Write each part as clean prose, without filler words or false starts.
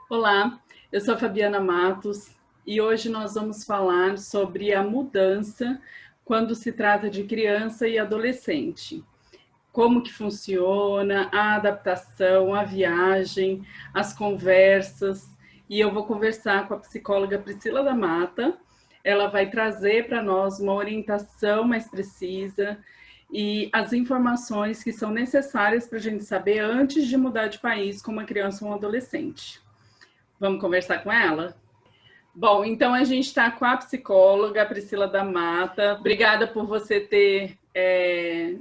Olá, eu sou a Fabiana Matos e hoje nós vamos falar sobre a mudança quando se trata de criança e adolescente. Como que funciona a adaptação, a viagem, as conversas. E eu vou conversar com a psicóloga Priscila da Mata. Ela vai trazer para nós uma orientação mais precisa e as informações que são necessárias para a gente saber antes de mudar de país com uma criança ou um adolescente. Vamos conversar com ela? Bom, então a gente está com a psicóloga Priscila da Mata. Obrigada por você ter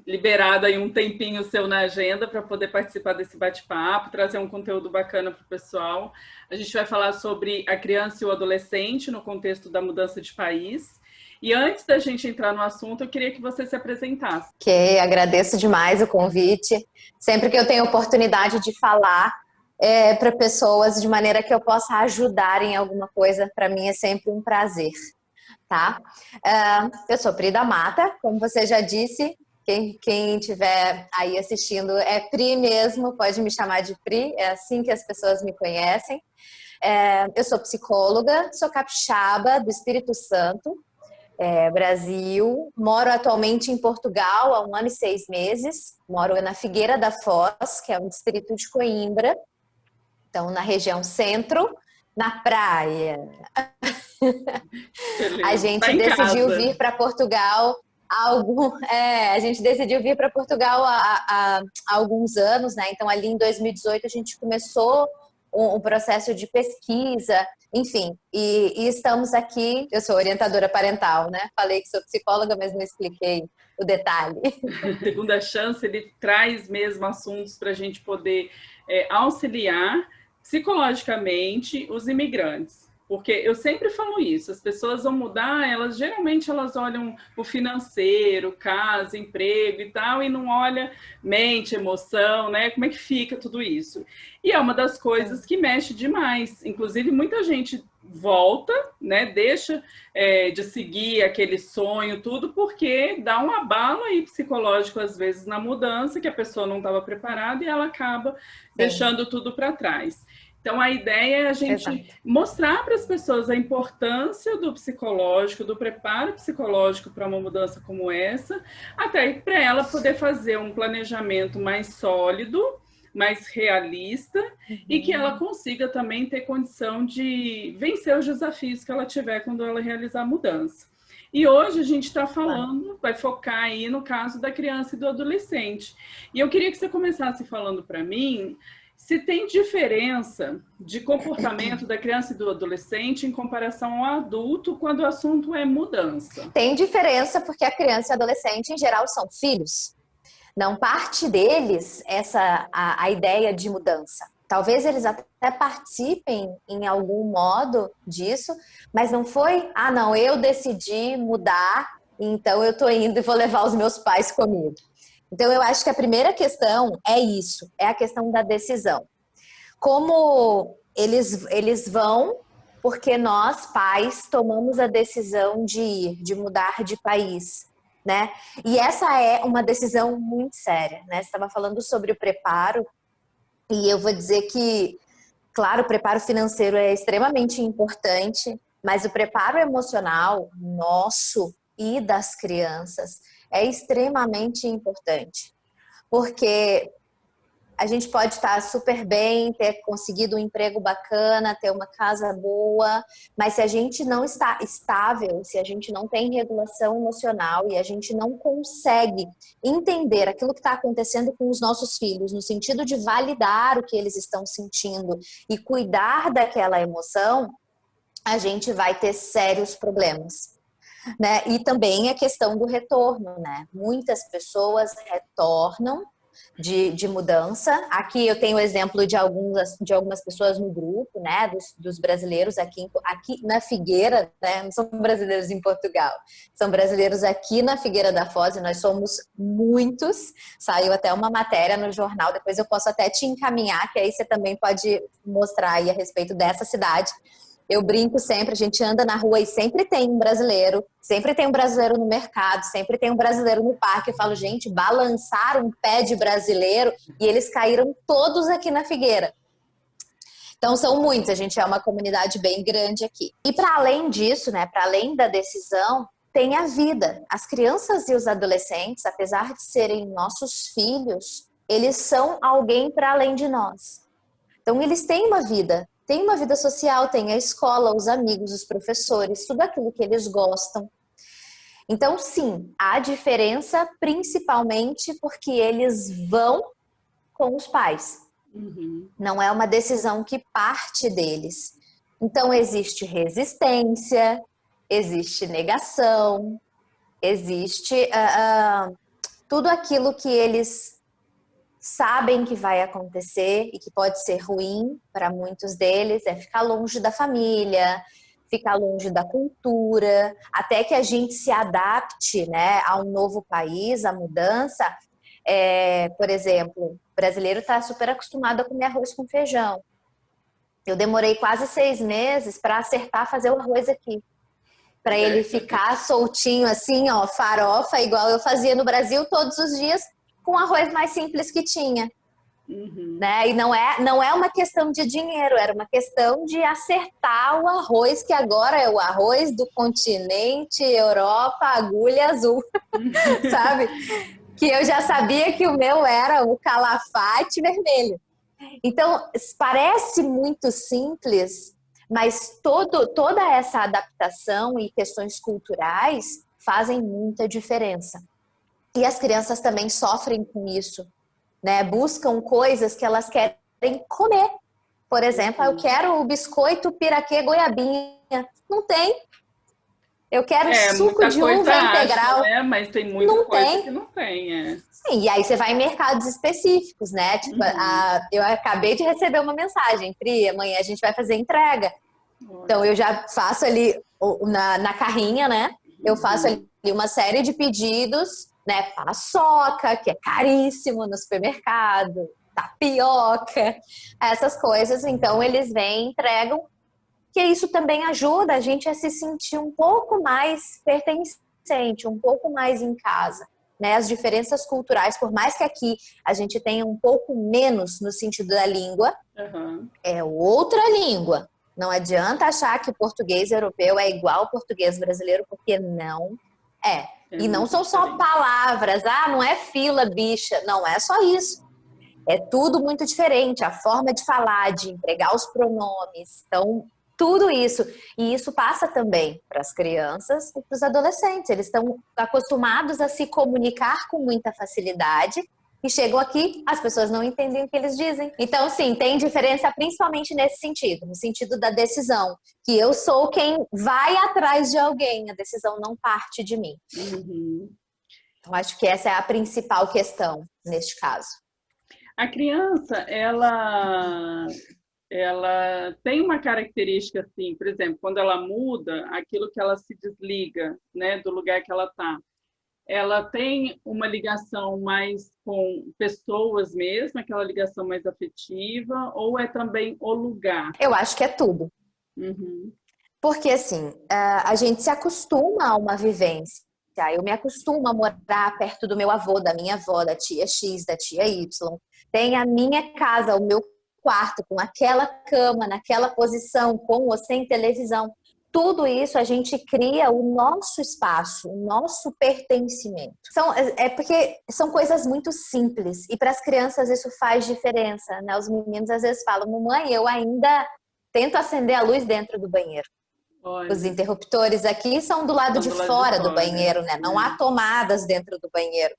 liberado aí um tempinho seu na agenda para poder participar desse bate-papo, trazer um conteúdo bacana para o pessoal. A gente vai falar sobre a criança e o adolescente no contexto da mudança de país. E antes da gente entrar no assunto, eu queria que você se apresentasse. Ok, agradeço demais o convite. Sempre que eu tenho oportunidade de falar para pessoas de maneira que eu possa ajudar em alguma coisa, para mim é sempre um prazer, tá? Eu sou Pri da Mata, como você já disse, quem estiver aí assistindo é Pri mesmo, pode me chamar de Pri, é assim que as pessoas me conhecem. Eu sou psicóloga, sou capixaba do Espírito Santo, Brasil. Moro atualmente em Portugal há 1 ano e 6 meses. Moro na Figueira da Foz, que é um distrito de Coimbra. Então, na região centro, na praia. A Tá gente em decidiu casa. vir para Portugal a gente decidiu vir para Portugal há alguns anos, né? Então, ali em 2018, a gente começou um processo de pesquisa, enfim, e estamos aqui. Eu sou orientadora parental, né? Falei que sou psicóloga, mas não expliquei o detalhe. Segunda chance, ele traz mesmo assuntos para a gente poder auxiliar psicologicamente os imigrantes. Porque eu sempre falo isso, as pessoas vão mudar, elas olham o financeiro, casa, emprego e tal, e não olha mente, emoção, né? Como é que fica tudo isso? E é uma das coisas que mexe demais. Inclusive, muita gente volta, né? Deixa de seguir aquele sonho, tudo, porque dá um abalo aí psicológico, às vezes, na mudança, que a pessoa não estava preparada e ela acaba Sim, deixando tudo para trás. Então, a ideia é a gente exato. mostrar para as pessoas a importância do psicológico, do preparo psicológico para uma mudança como essa, até para ela poder fazer um planejamento mais sólido, mais realista, e que ela consiga também ter condição de vencer os desafios que ela tiver quando ela realizar a mudança. E hoje a gente está Claro. falando, vai focar aí no caso da criança e do adolescente. E eu queria que você começasse falando para mim se tem diferença de comportamento da criança e do adolescente em comparação ao adulto quando o assunto é mudança. Tem diferença porque a criança e o adolescente, em geral, são filhos. Não parte deles a ideia de mudança. Talvez eles até participem em algum modo disso, mas não foi, não, eu decidi mudar, então eu tô indo e vou levar os meus pais comigo. Então eu acho que a primeira questão é isso, é a questão da decisão. Como eles vão, porque nós, pais, tomamos a decisão de ir, de mudar de país, né? E essa é uma decisão muito séria, né? Você estava falando sobre o preparo, e eu vou dizer que, claro, o preparo financeiro é extremamente importante, mas o preparo emocional nosso e das crianças é extremamente importante. Porque a gente pode estar super bem, ter conseguido um emprego bacana, ter uma casa boa, mas se a gente não está estável, se a gente não tem regulação emocional e a gente não consegue entender aquilo que está acontecendo com os nossos filhos, no sentido de validar o que eles estão sentindo e cuidar daquela emoção, a gente vai ter sérios problemas. Né? E também a questão do retorno, né? Muitas pessoas retornam de mudança. Aqui eu tenho o exemplo de algumas pessoas no grupo, né, dos brasileiros aqui na Figueira, né, não são brasileiros em Portugal, são brasileiros aqui na Figueira da Foz, e nós somos muitos. Saiu até uma matéria no jornal, depois eu posso até te encaminhar, que aí você também pode mostrar aí a respeito dessa cidade. Eu brinco sempre, a gente anda na rua e sempre tem um brasileiro, sempre tem um brasileiro no mercado, sempre tem um brasileiro no parque. Eu falo, gente, balançaram um pé de brasileiro e eles caíram todos aqui na Figueira. Então são muitos, a gente é uma comunidade bem grande aqui. E para além disso, né, para além da decisão, tem a vida. As crianças e os adolescentes, apesar de serem nossos filhos, eles são alguém para além de nós. Então eles têm uma vida social, tem a escola, os amigos, os professores, tudo aquilo que eles gostam. Então sim, há diferença principalmente porque eles vão com os pais. Não é uma decisão que parte deles. Então existe resistência, existe negação, existe tudo aquilo que eles sabem que vai acontecer e que pode ser ruim para muitos deles, é ficar longe da família, ficar longe da cultura, até que a gente se adapte, né, a um novo país, a mudança. Por exemplo, o brasileiro está super acostumado a comer arroz com feijão. Eu demorei quase 6 meses para acertar fazer o arroz aqui. Para ele ficar soltinho assim, ó, farofa, igual eu fazia no Brasil todos os dias, com o arroz mais simples que tinha. Né? E não é uma questão de dinheiro, era uma questão de acertar o arroz, que agora é o arroz do continente Europa, agulha azul, sabe? Que eu já sabia que o meu era o calafate vermelho. Então, parece muito simples, mas toda essa adaptação e questões culturais fazem muita diferença. E as crianças também sofrem com isso, né? Buscam coisas que elas querem comer. Por exemplo, eu quero o biscoito piraquê goiabinha. Não tem. Eu quero suco de uva integral. Né? Mas tem muita coisa que não tem. Sim, e aí você vai em mercados específicos, né? Tipo, eu acabei de receber uma mensagem, Pri, amanhã a gente vai fazer entrega. Então eu já faço ali na carrinha, né? Eu faço ali uma série de pedidos, né? Paçoca, que é caríssimo no supermercado, tapioca, essas coisas. Então eles vêm, entregam, que isso também ajuda a gente a se sentir um pouco mais pertencente, um pouco mais em casa. Né? As diferenças culturais, por mais que aqui a gente tenha um pouco menos no sentido da língua, é outra língua. Não adianta achar que o português europeu é igual ao português brasileiro, porque não é. E não são só palavras, não é fila, bicha, não é só isso. É tudo muito diferente, a forma de falar, de empregar os pronomes, então tudo isso. E isso passa também para as crianças e para os adolescentes. Eles estão acostumados a se comunicar com muita facilidade e chegam aqui, as pessoas não entendem o que eles dizem. Então, sim, tem diferença principalmente nesse sentido, no sentido da decisão, que eu sou quem vai atrás de alguém, a decisão não parte de mim. Então, acho que essa é a principal questão neste caso. A criança, ela tem uma característica assim, por exemplo, quando ela muda, aquilo que ela se desliga, né, do lugar que ela está, ela tem uma ligação mais com pessoas mesmo, aquela ligação mais afetiva, ou é também o lugar? Eu acho que é tudo. Porque assim, a gente se acostuma a uma vivência. Eu me acostumo a morar perto do meu avô, da minha avó, da tia X, da tia Y. Tem a minha casa, o meu quarto, com aquela cama, naquela posição, com ou sem televisão. Tudo isso a gente cria o nosso espaço, o nosso pertencimento. Porque são coisas muito simples. E para as crianças isso faz diferença, né? Os meninos às vezes falam, mamãe, eu ainda tento acender a luz dentro do banheiro. Olha. Os interruptores aqui são do lado de fora do banheiro, né? Não há tomadas dentro do banheiro.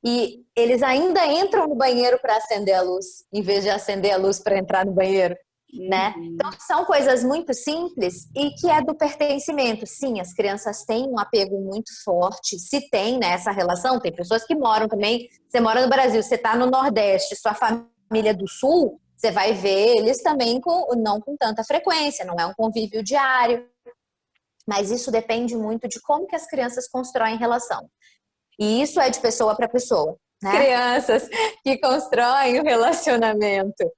E eles ainda entram no banheiro para acender a luz, em vez de acender a luz para entrar no banheiro, né? Então, são coisas muito simples e que é do pertencimento. Sim, as crianças têm um apego muito forte. Se tem, né, essa relação, tem pessoas que moram também. Você mora no Brasil, você está no Nordeste, sua família do Sul, você vai ver eles também não com tanta frequência, não é um convívio diário. Mas isso depende muito de como que as crianças constroem relação. E isso é de pessoa para pessoa, né? Crianças que constroem o relacionamento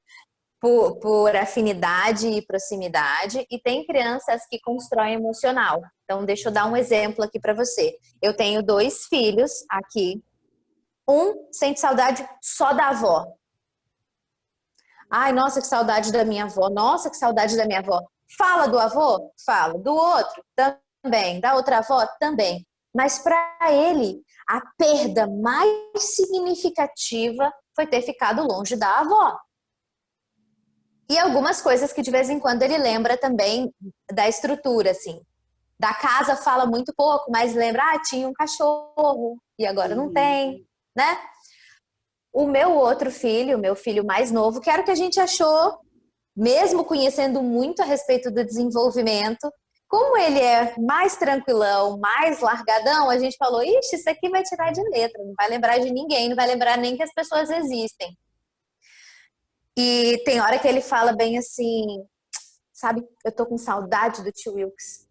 por afinidade e proximidade, e tem crianças que constroem emocional. Então, deixa eu dar um exemplo aqui para você. Eu tenho 2 filhos aqui. Um sente saudade só da avó. Ai, nossa, que saudade da minha avó. Nossa, que saudade da minha avó. Fala do avô? Fala. Do outro? Também. Da outra avó? Também. Mas para ele, a perda mais significativa foi ter ficado longe da avó. E algumas coisas que de vez em quando ele lembra também da estrutura, assim. Da casa fala muito pouco, mas lembra, tinha um cachorro e agora não tem, né? O meu outro filho, o meu filho mais novo, que era o que a gente achou, mesmo conhecendo muito a respeito do desenvolvimento, como ele é mais tranquilão, mais largadão, a gente falou, ixi, isso aqui vai tirar de letra, não vai lembrar de ninguém, não vai lembrar nem que as pessoas existem. E tem hora que ele fala bem assim, sabe, eu tô com saudade do tio Wilkes.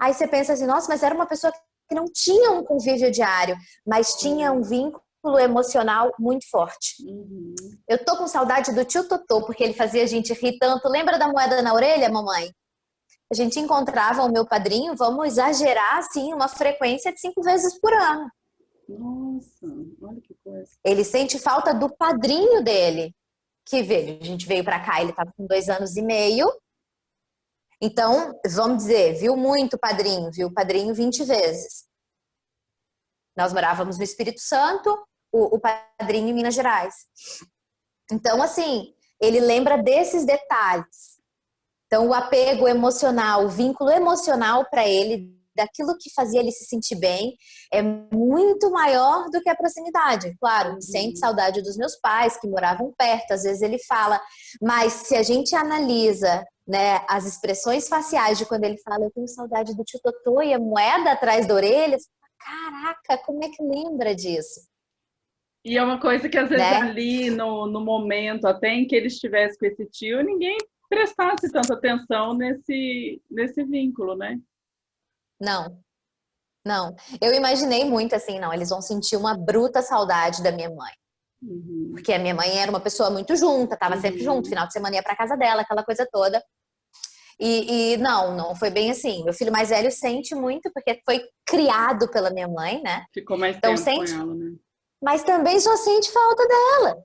Aí você pensa assim, nossa, mas era uma pessoa que não tinha um convívio diário, mas tinha um vínculo emocional muito forte. Eu tô com saudade do tio Totô, porque ele fazia a gente rir tanto. Lembra da moeda na orelha, mamãe? A gente encontrava o meu padrinho, vamos exagerar, assim, uma frequência de 5 vezes por ano. Nossa, olha que coisa. Ele sente falta do padrinho dele, que veio. A gente veio pra cá, ele tava com 2 anos e meio. Então, vamos dizer, viu muito o padrinho 20 vezes. Nós morávamos no Espírito Santo, o padrinho em Minas Gerais. Então, assim, ele lembra desses detalhes. Então, o apego emocional, o vínculo emocional para ele, daquilo que fazia ele se sentir bem, é muito maior do que a proximidade. Claro, sente saudade dos meus pais, que moravam perto, às vezes ele fala, mas se a gente analisa, né, as expressões faciais de quando ele fala, eu tenho saudade do tio Totô e a moeda atrás da orelha, caraca, como é que lembra disso? E é uma coisa que às vezes Né? ali no momento, até em que ele estivesse com esse tio, ninguém prestasse tanta atenção nesse vínculo, né? Não. Eu imaginei muito assim, não, eles vão sentir uma bruta saudade da minha mãe. Porque a minha mãe era uma pessoa muito junta, tava sempre junto, final de semana ia pra casa dela, aquela coisa toda. E não foi bem assim. Meu filho mais velho sente muito, porque foi criado pela minha mãe, né? Ficou mais então, tempo sente, com ela, né? Mas também só sente falta dela.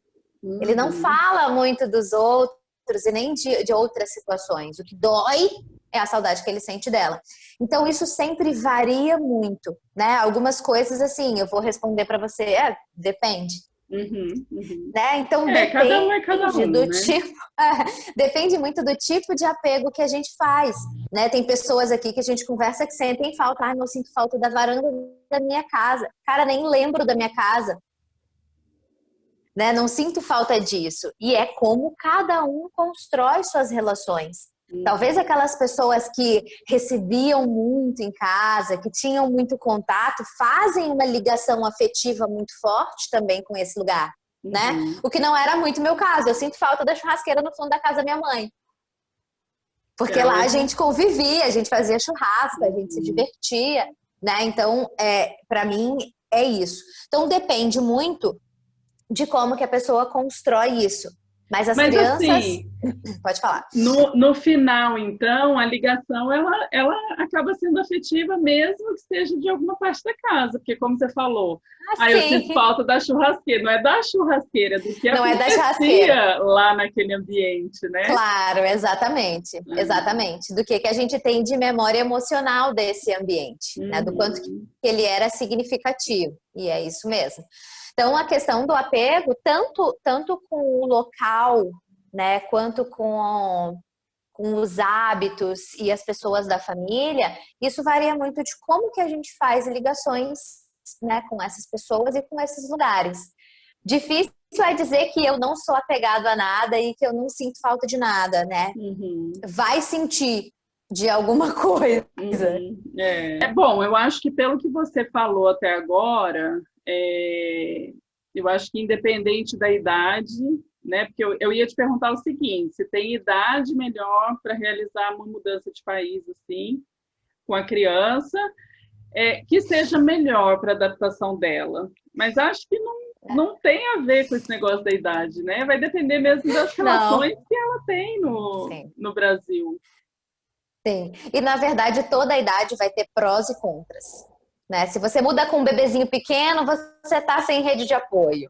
Ele não fala muito dos outros e nem de outras situações. O que dói é a saudade que ele sente dela. Então, isso sempre varia muito, né? Algumas coisas, assim, eu vou responder para você, depende. Né? Então, depende cada um é cada um, do né? tipo... depende muito do tipo de apego que a gente faz, né? Tem pessoas aqui que a gente conversa que sentem falta. Não sinto falta da varanda da minha casa. Cara, nem lembro da minha casa. Né? Não sinto falta disso. E é como cada um constrói suas relações. Talvez aquelas pessoas que recebiam muito em casa, que tinham muito contato, fazem uma ligação afetiva muito forte também com esse lugar, né? O que não era muito meu caso. Eu sinto falta da churrasqueira no fundo da casa da minha mãe. Porque lá a gente convivia, a gente fazia churrasco, a gente se divertia, né? Então, para mim, é isso. Então, depende muito de como que a pessoa constrói isso. Mas as crianças... Assim, pode falar. No final, então, a ligação, ela acaba sendo afetiva mesmo que seja de alguma parte da casa. Porque, como você falou, eu sinto falta da churrasqueira. Não é da churrasqueira, do que acontecia lá naquele ambiente, né? Claro, exatamente. Exatamente. Do que a gente tem de memória emocional desse ambiente, né? Do quanto que ele era significativo. E é isso mesmo. Então, a questão do apego, tanto com o local, né, quanto com os hábitos e as pessoas da família, isso varia muito de como que a gente faz ligações, né, com essas pessoas e com esses lugares. Difícil é dizer que eu não sou apegado a nada e que eu não sinto falta de nada, né? Vai sentir de alguma coisa. Bom, eu acho que pelo que você falou até agora... eu acho que independente da idade, né? Porque eu ia te perguntar o seguinte: se tem idade melhor para realizar uma mudança de país assim, com a criança, que seja melhor para a adaptação dela. Mas acho que não tem a ver com esse negócio da idade, né? Vai depender mesmo das relações que ela tem no Brasil. Sim. E na verdade toda a idade vai ter prós e contras. Né? Se você muda com um bebezinho pequeno, você está sem rede de apoio.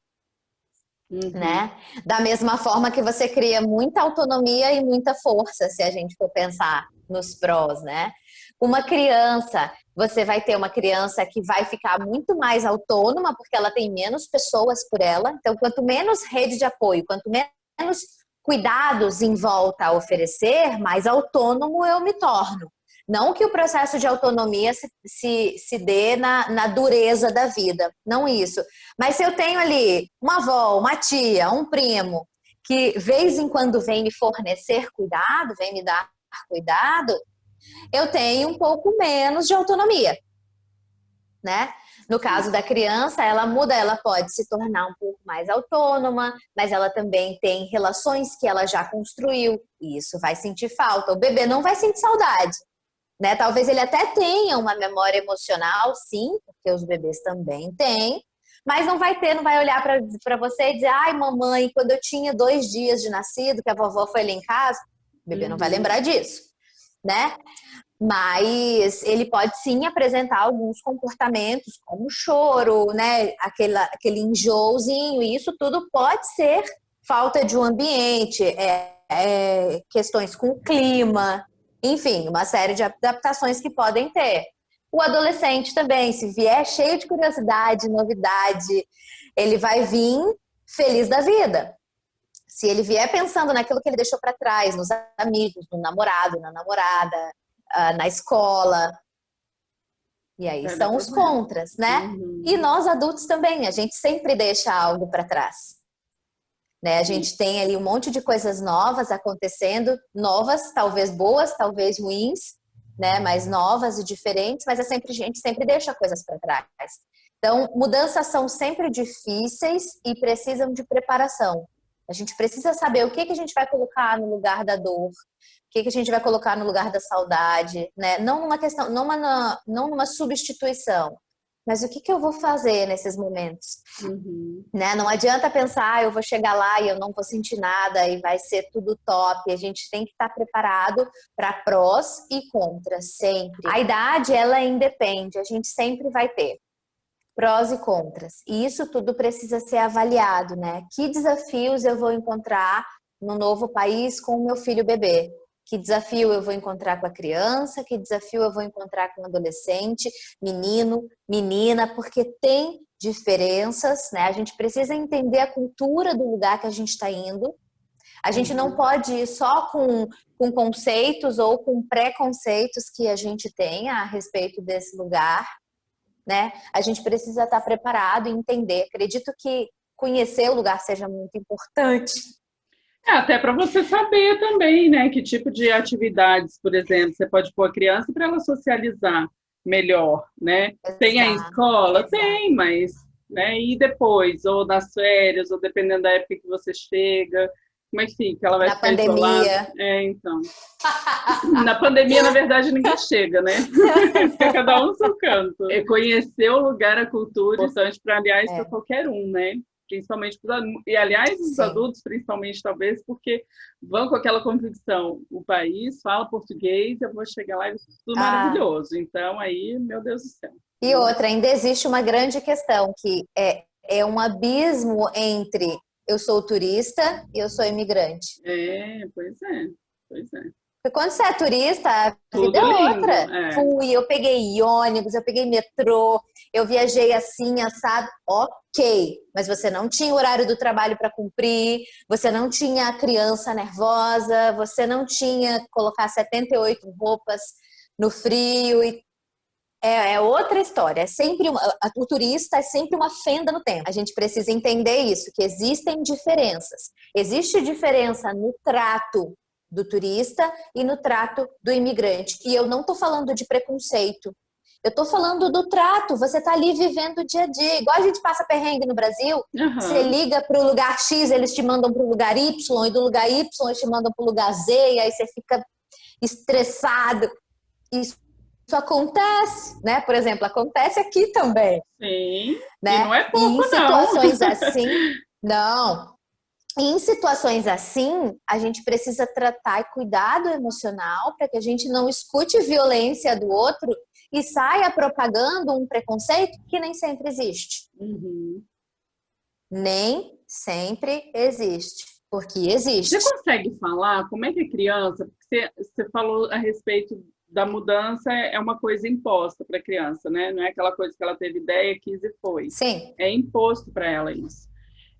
Uhum. né? Da mesma forma que você cria muita autonomia e muita força, se a gente for pensar nos prós, né? Uma criança, você vai ter uma criança que vai ficar muito mais autônoma, porque ela tem menos pessoas por ela. Então, quanto menos rede de apoio, quanto menos cuidados em volta a oferecer, mais autônomo eu me torno. Não que o processo de autonomia se dê na dureza da vida, não isso. Mas se eu tenho ali uma avó, uma tia, um primo, que vez em quando vem me fornecer cuidado, vem me dar cuidado, eu tenho um pouco menos de autonomia, né? No caso da criança, ela muda, ela pode se tornar um pouco mais autônoma, mas ela também tem relações que ela já construiu, e isso vai sentir falta. O bebê não vai sentir saudade, né? Talvez ele até tenha uma memória emocional, sim, porque os bebês também têm, mas não vai ter, não vai olhar para você e dizer, ai, mamãe, quando eu tinha 2 dias de nascido, que a vovó foi lá em casa, o bebê não vai Uhum. lembrar disso, né? Mas ele pode sim apresentar alguns comportamentos, como choro, né? Aquele enjoozinho, e isso tudo pode ser falta de um ambiente, questões com o clima, enfim, uma série de adaptações que podem ter. O adolescente também, se vier cheio de curiosidade, novidade, ele vai vir feliz da vida. Se ele vier pensando naquilo que ele deixou para trás, nos amigos, no namorado, na namorada, na escola. E aí Vai dar são os problema. contras, né? E Uhum. nós adultos também, a gente sempre deixa algo para trás. Né? A Sim. gente tem ali um monte de coisas novas acontecendo, novas, talvez boas, talvez ruins, né? Mas novas e diferentes, mas a gente sempre deixa coisas para trás. Então, mudanças são sempre difíceis e precisam de preparação. A gente precisa saber o que a gente vai colocar no lugar da dor, o que a gente vai colocar no lugar da saudade, né? Não numa questão, não numa substituição, mas o que eu vou fazer nesses momentos? Uhum. Né? Não adianta pensar, eu vou chegar lá e eu não vou sentir nada e vai ser tudo top. A gente tem que estar preparado para prós e contras, sempre. A idade, ela independe, a gente sempre vai ter prós e contras. E isso tudo precisa ser avaliado, né? Que desafios eu vou encontrar no novo país com o meu filho bebê? Que desafio eu vou encontrar com a criança? Que desafio eu vou encontrar com o adolescente, menino, menina? Porque tem diferenças, né? A gente precisa entender a cultura do lugar que a gente está indo. A gente não Uhum. pode ir só com conceitos ou com preconceitos que a gente tenha a respeito desse lugar, né? A gente precisa estar preparado e entender. Acredito que conhecer o lugar seja muito importante. É, até para você saber também, né, que tipo de atividades, por exemplo, você pode pôr a criança para ela socializar melhor, né? Tem a Exato, escola? exato. Tem, mas, né, e depois, ou nas férias, ou dependendo da época que você chega, como é que fica? Ela vai Na ficar isolada? pandemia. É, então. Na pandemia, na verdade, ninguém chega, né? Fica cada um no seu canto. É conhecer o lugar, a cultura, é importante para, aliás, para É, qualquer um, né? Principalmente para e aliás os sim. adultos principalmente talvez porque vão com aquela convicção, o país fala português, eu vou chegar lá e vai ser tudo Ah, maravilhoso, então aí meu Deus do céu, e né? outra, ainda existe uma grande questão que é um abismo entre eu sou turista e eu sou imigrante. Pois é, Porque quando você é turista, a vida tudo é lindo, outra. Fui, eu peguei ônibus, eu peguei metrô, eu viajei assim, assado, ok. Mas você não tinha o horário do trabalho para cumprir, você não tinha a criança nervosa, você não tinha que colocar 78 roupas no frio. É outra história. O turista é sempre uma fenda no tempo. A gente precisa entender isso, que existem diferenças. Existe diferença no trato do turista e no trato do imigrante. E eu não estou falando de preconceito. Eu estou falando do trato. Você está ali vivendo o dia a dia. Igual a gente passa perrengue no Brasil, você aham. liga para o lugar X, eles te mandam para o lugar Y, e do lugar Y eles te mandam para o lugar Z, e aí você fica estressado. Isso acontece, né? Por exemplo, acontece aqui também, Sim, e né? não é E em pouco não. situações assim, não. E em situações assim, a gente precisa tratar e cuidado emocional para que a gente não escute violência do outro e saia propagando um preconceito que nem sempre existe. Uhum. Nem Sempre existe, porque Você existe. consegue falar como é que a criança, porque você falou a respeito da mudança, é uma coisa imposta para a criança, né? Não é aquela coisa que ela teve ideia, quis e foi. Sim, É imposto para ela isso.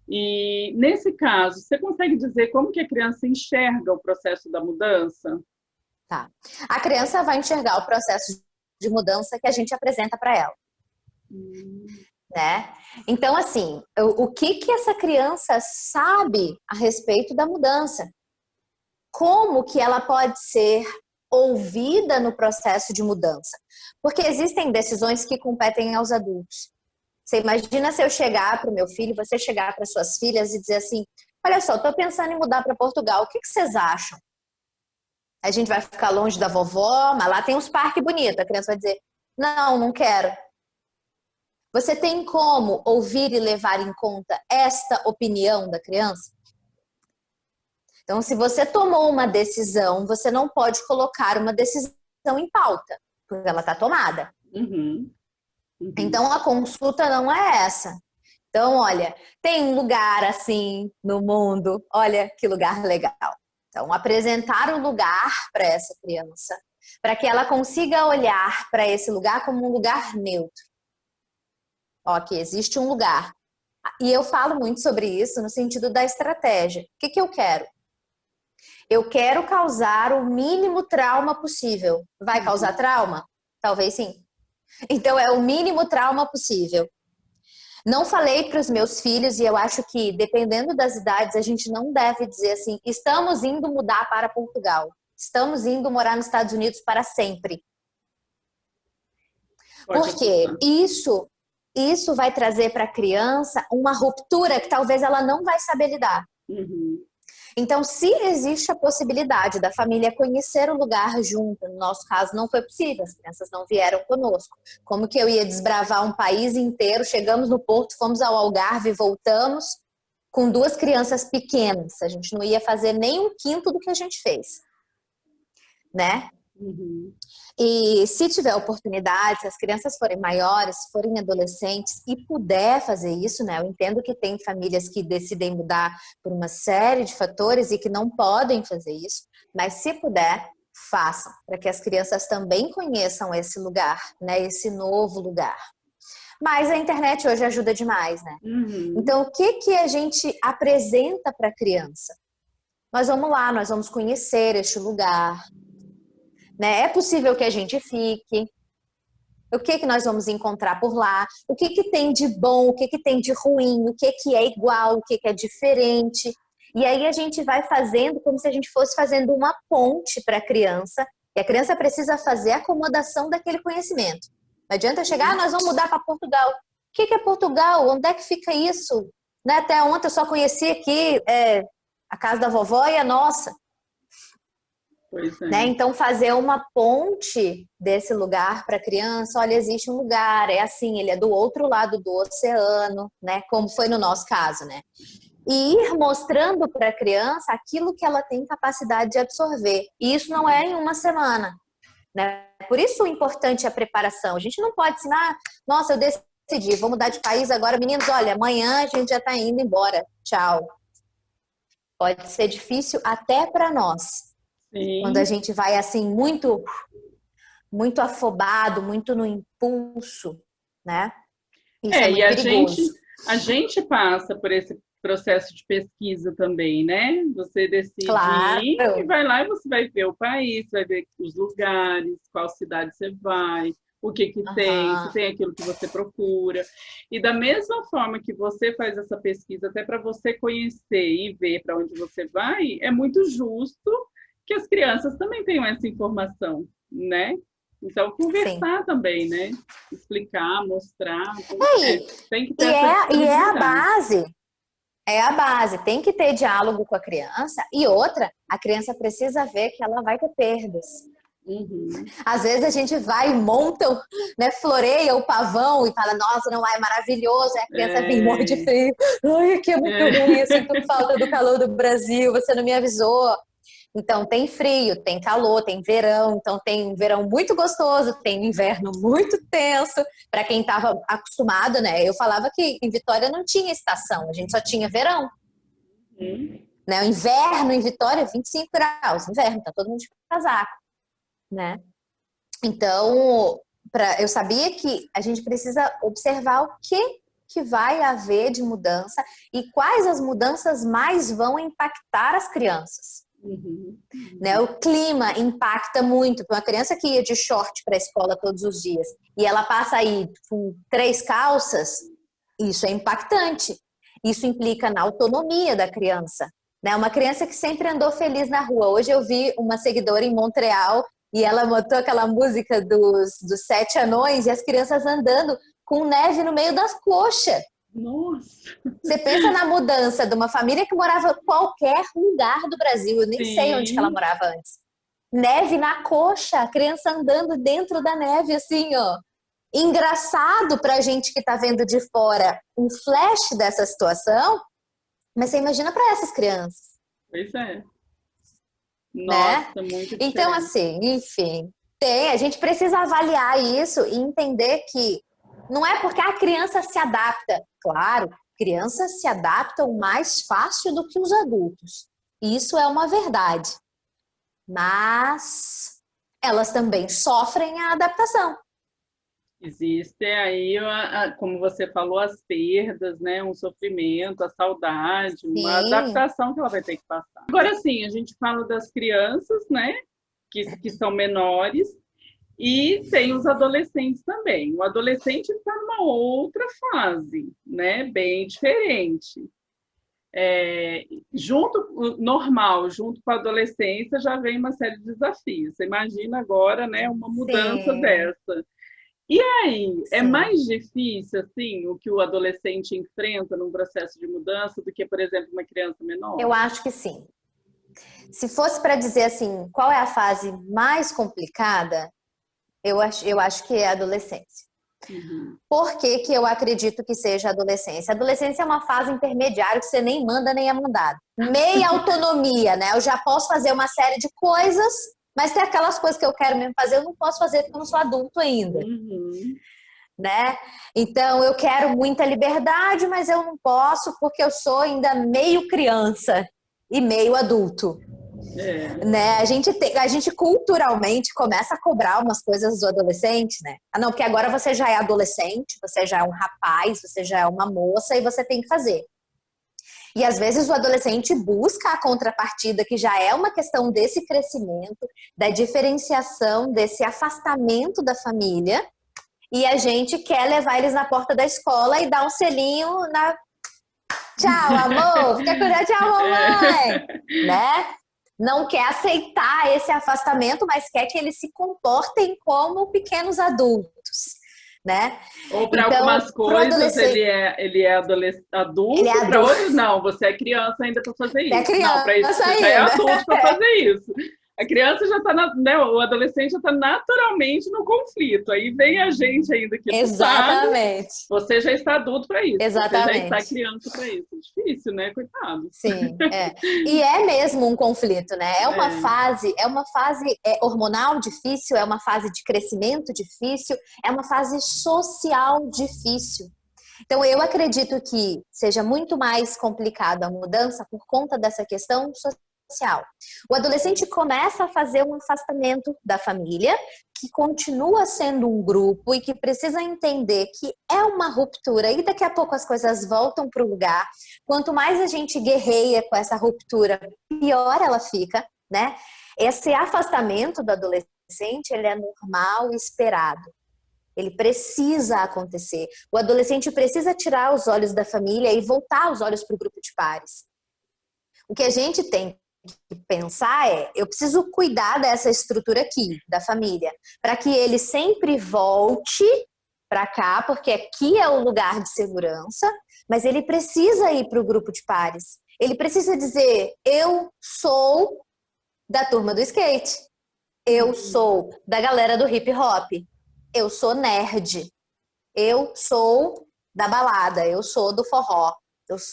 E nesse caso, você consegue dizer como que a criança enxerga o processo da mudança? tá. A criança vai enxergar o processo de mudança que a gente apresenta para ela, Hum. né? Então, assim, o que que essa criança sabe a respeito da mudança? Como que ela pode ser ouvida no processo de mudança? Porque existem decisões que competem aos adultos. Você imagina se eu chegar para o meu filho, você chegar para suas filhas e dizer assim: olha só, estou pensando em mudar para Portugal, o que que vocês acham? A gente vai ficar longe da vovó, mas lá tem uns parques bonitos. A criança vai dizer: não, não quero. Você tem como ouvir e levar em conta esta opinião da criança? Então, se você tomou uma decisão, você não pode colocar uma decisão em pauta, porque ela está tomada. Uhum, uhum. Então, a consulta não é essa. Então, olha, tem um lugar assim no mundo, olha que lugar legal. Então, apresentar o lugar para essa criança, para que ela consiga olhar para esse lugar como um lugar neutro. Ok, existe um lugar. E eu falo muito sobre isso no sentido da estratégia. O que que eu quero? Eu quero causar o mínimo trauma possível. Vai causar trauma? Talvez sim. Então, é o mínimo trauma possível. Não falei para os meus filhos, e eu acho que, dependendo das idades, a gente não deve dizer assim: estamos indo mudar para Portugal, estamos indo morar nos Estados Unidos para sempre. Pode Porque assustar. isso vai trazer para a criança uma ruptura que talvez ela não vai saber lidar. Uhum. Então, se existe a possibilidade da família conhecer o lugar junto, no nosso caso não foi possível, as crianças não vieram conosco. Como que eu ia desbravar um país inteiro? Chegamos no Porto, fomos ao Algarve, voltamos com duas crianças pequenas. A gente não ia fazer nem um quinto do que a gente fez, né? Uhum. E se tiver oportunidade, se as crianças forem maiores, forem adolescentes e puder fazer isso, né? Eu entendo que tem famílias que decidem mudar por uma série de fatores e que não podem fazer isso, mas se puder, façam, para que as crianças também conheçam esse lugar, né? Esse novo lugar. Mas a internet hoje ajuda demais, né? Uhum. Então, o que que a gente apresenta para a criança? Nós vamos lá, nós vamos conhecer este lugar, né? É possível que a gente fique. O que que nós vamos encontrar por lá? O que que tem de bom? O que que tem de ruim? O que que é igual? O que que é diferente? E aí a gente vai fazendo como se a gente fosse fazendo uma ponte para a criança. E a criança precisa fazer a acomodação daquele conhecimento. Não adianta chegar: nós vamos mudar para Portugal. O que que é Portugal? Onde é que fica isso? Né? Até ontem eu só conheci aqui a casa da vovó e a nossa. Pois Né? é. Então, fazer uma ponte desse lugar para a criança: olha, existe um lugar, é assim, ele é do outro lado do oceano, né? Como foi no nosso caso, né? E ir mostrando para a criança aquilo que ela tem capacidade de absorver. E isso não é em uma semana, né? Por isso o importante é a preparação. A gente não pode ensinar: nossa, eu decidi, vou mudar de país agora, meninos, olha, amanhã a gente já está indo embora, tchau. Pode ser difícil até para nós. Quando a Sim. gente vai assim muito afobado, muito no impulso, né? Isso é E muito perigoso. a gente passa por esse processo de pesquisa também, né? Você decide ir e Claro, vai lá e você vai ver o país, vai ver os lugares, qual cidade você vai, o que que tem, se aham, tem aquilo que você procura. E da mesma forma que você faz essa pesquisa, até para você conhecer e ver para onde você vai, é muito justo que as crianças também tenham essa informação, né? Então, sim. conversar também, né? Explicar, mostrar, tem que ter E essa é a disponibilidade. base, é a base. Tem que ter diálogo com a criança. E outra, a criança precisa ver que ela vai ter perdas. Uhum. Às vezes a gente vai e monta, né, floreia o pavão e fala: nossa, não é maravilhoso. Aí a criança vem e morre de frio. Ai, aqui é muito É. ruim, eu sinto falta do calor do Brasil, você não me avisou. Então tem frio, tem calor, tem verão, então tem um verão muito gostoso, tem um inverno muito tenso. Para quem estava acostumado, né? Eu falava que em Vitória não tinha estação, a gente só tinha verão. Né? O inverno em Vitória, 25 graus, inverno, tá todo mundo de casaco, né? Então, eu sabia que a gente precisa observar o que vai haver de mudança e quais as mudanças mais vão impactar as crianças. Né? O clima impacta muito. Para uma criança que ia de short para a escola todos os dias e ela passa aí com 3 calças, isso é impactante. Isso implica na autonomia da criança. Né? Uma criança que sempre andou feliz na rua. Hoje eu vi uma seguidora em Montreal e ela botou aquela música dos 7 anões e as crianças andando com neve no meio das coxas. Nossa! Você pensa na mudança de uma família que morava em qualquer lugar do Brasil. Eu nem sei onde que ela morava antes. Neve na coxa, a criança andando dentro da neve, assim, ó. Engraçado pra gente que tá vendo de fora um flash dessa situação, mas você imagina para essas crianças. Pois é. Nossa, né? muito diferente. Então, assim, enfim, a gente precisa avaliar isso e entender que não é porque a criança se adapta. Claro, crianças se adaptam mais fácil do que os adultos. Isso é uma verdade. Mas elas também sofrem a adaptação. Existem aí, como você falou, as perdas, né? Um sofrimento, a saudade, uma adaptação que ela vai ter que passar. Agora sim, a gente fala das crianças, né? Que são menores, e tem os adolescentes também. O adolescente está numa outra fase, né? Bem diferente. Junto com a adolescência já vem uma série de desafios. Você imagina agora, né? Uma mudança dessa. E aí, é mais difícil, assim, o que o adolescente enfrenta num processo de mudança do que, por exemplo, uma criança menor? Eu acho que sim. Se fosse para dizer assim, qual é a fase mais complicada, eu acho que é a adolescência. Por que que eu acredito que seja a adolescência? A adolescência é uma fase intermediária que você nem manda nem é mandado. Meia autonomia, né? Eu já posso fazer uma série de coisas, mas tem aquelas coisas que eu quero mesmo fazer, eu não posso fazer porque eu não sou adulto ainda. Né? Então, eu quero muita liberdade, mas eu não posso porque eu sou ainda meio criança e meio adulto. Né? A gente culturalmente começa a cobrar umas coisas do adolescente, né? Ah, não, porque agora você já é adolescente, você já é um rapaz, você já é uma moça e você tem que fazer. E às vezes o adolescente busca a contrapartida, que já é uma questão desse crescimento, da diferenciação, desse afastamento da família, e a gente quer levar eles na porta da escola e dar um selinho na... Tchau, amor! Fica cuidando, tchau, mamãe! Né? Não quer aceitar esse afastamento, mas quer que eles se comportem como pequenos adultos, né? Ou para algumas coisas ele é adulto, para outros não, você é criança ainda para fazer isso. É criança não, para isso você já é adulto para fazer isso. A criança já está, né, o adolescente já está naturalmente no conflito. Aí vem a gente ainda que exatamente. Você já está adulto para isso. Exatamente. Você já está criança para isso. Difícil, né, coitado? Sim, E é mesmo um conflito, né? É uma fase hormonal difícil, é uma fase de crescimento difícil, é uma fase social difícil. Então, eu acredito que seja muito mais complicada a mudança por conta dessa questão social. O adolescente começa a fazer um afastamento da família, que continua sendo um grupo e que precisa entender que é uma ruptura e daqui a pouco as coisas voltam para o lugar. Quanto mais a gente guerreia com essa ruptura, pior ela fica, né? Esse afastamento do adolescente, ele é normal e esperado. Ele precisa acontecer. O adolescente precisa tirar os olhos da família e voltar os olhos para o grupo de pares. O que a gente tem que pensar eu preciso cuidar dessa estrutura aqui, da família, para que ele sempre volte para cá, porque aqui é o lugar de segurança, mas ele precisa ir para o grupo de pares. Ele precisa dizer, eu sou da turma do skate, eu sou da galera do hip hop, eu sou nerd, eu sou da balada, eu sou do forró.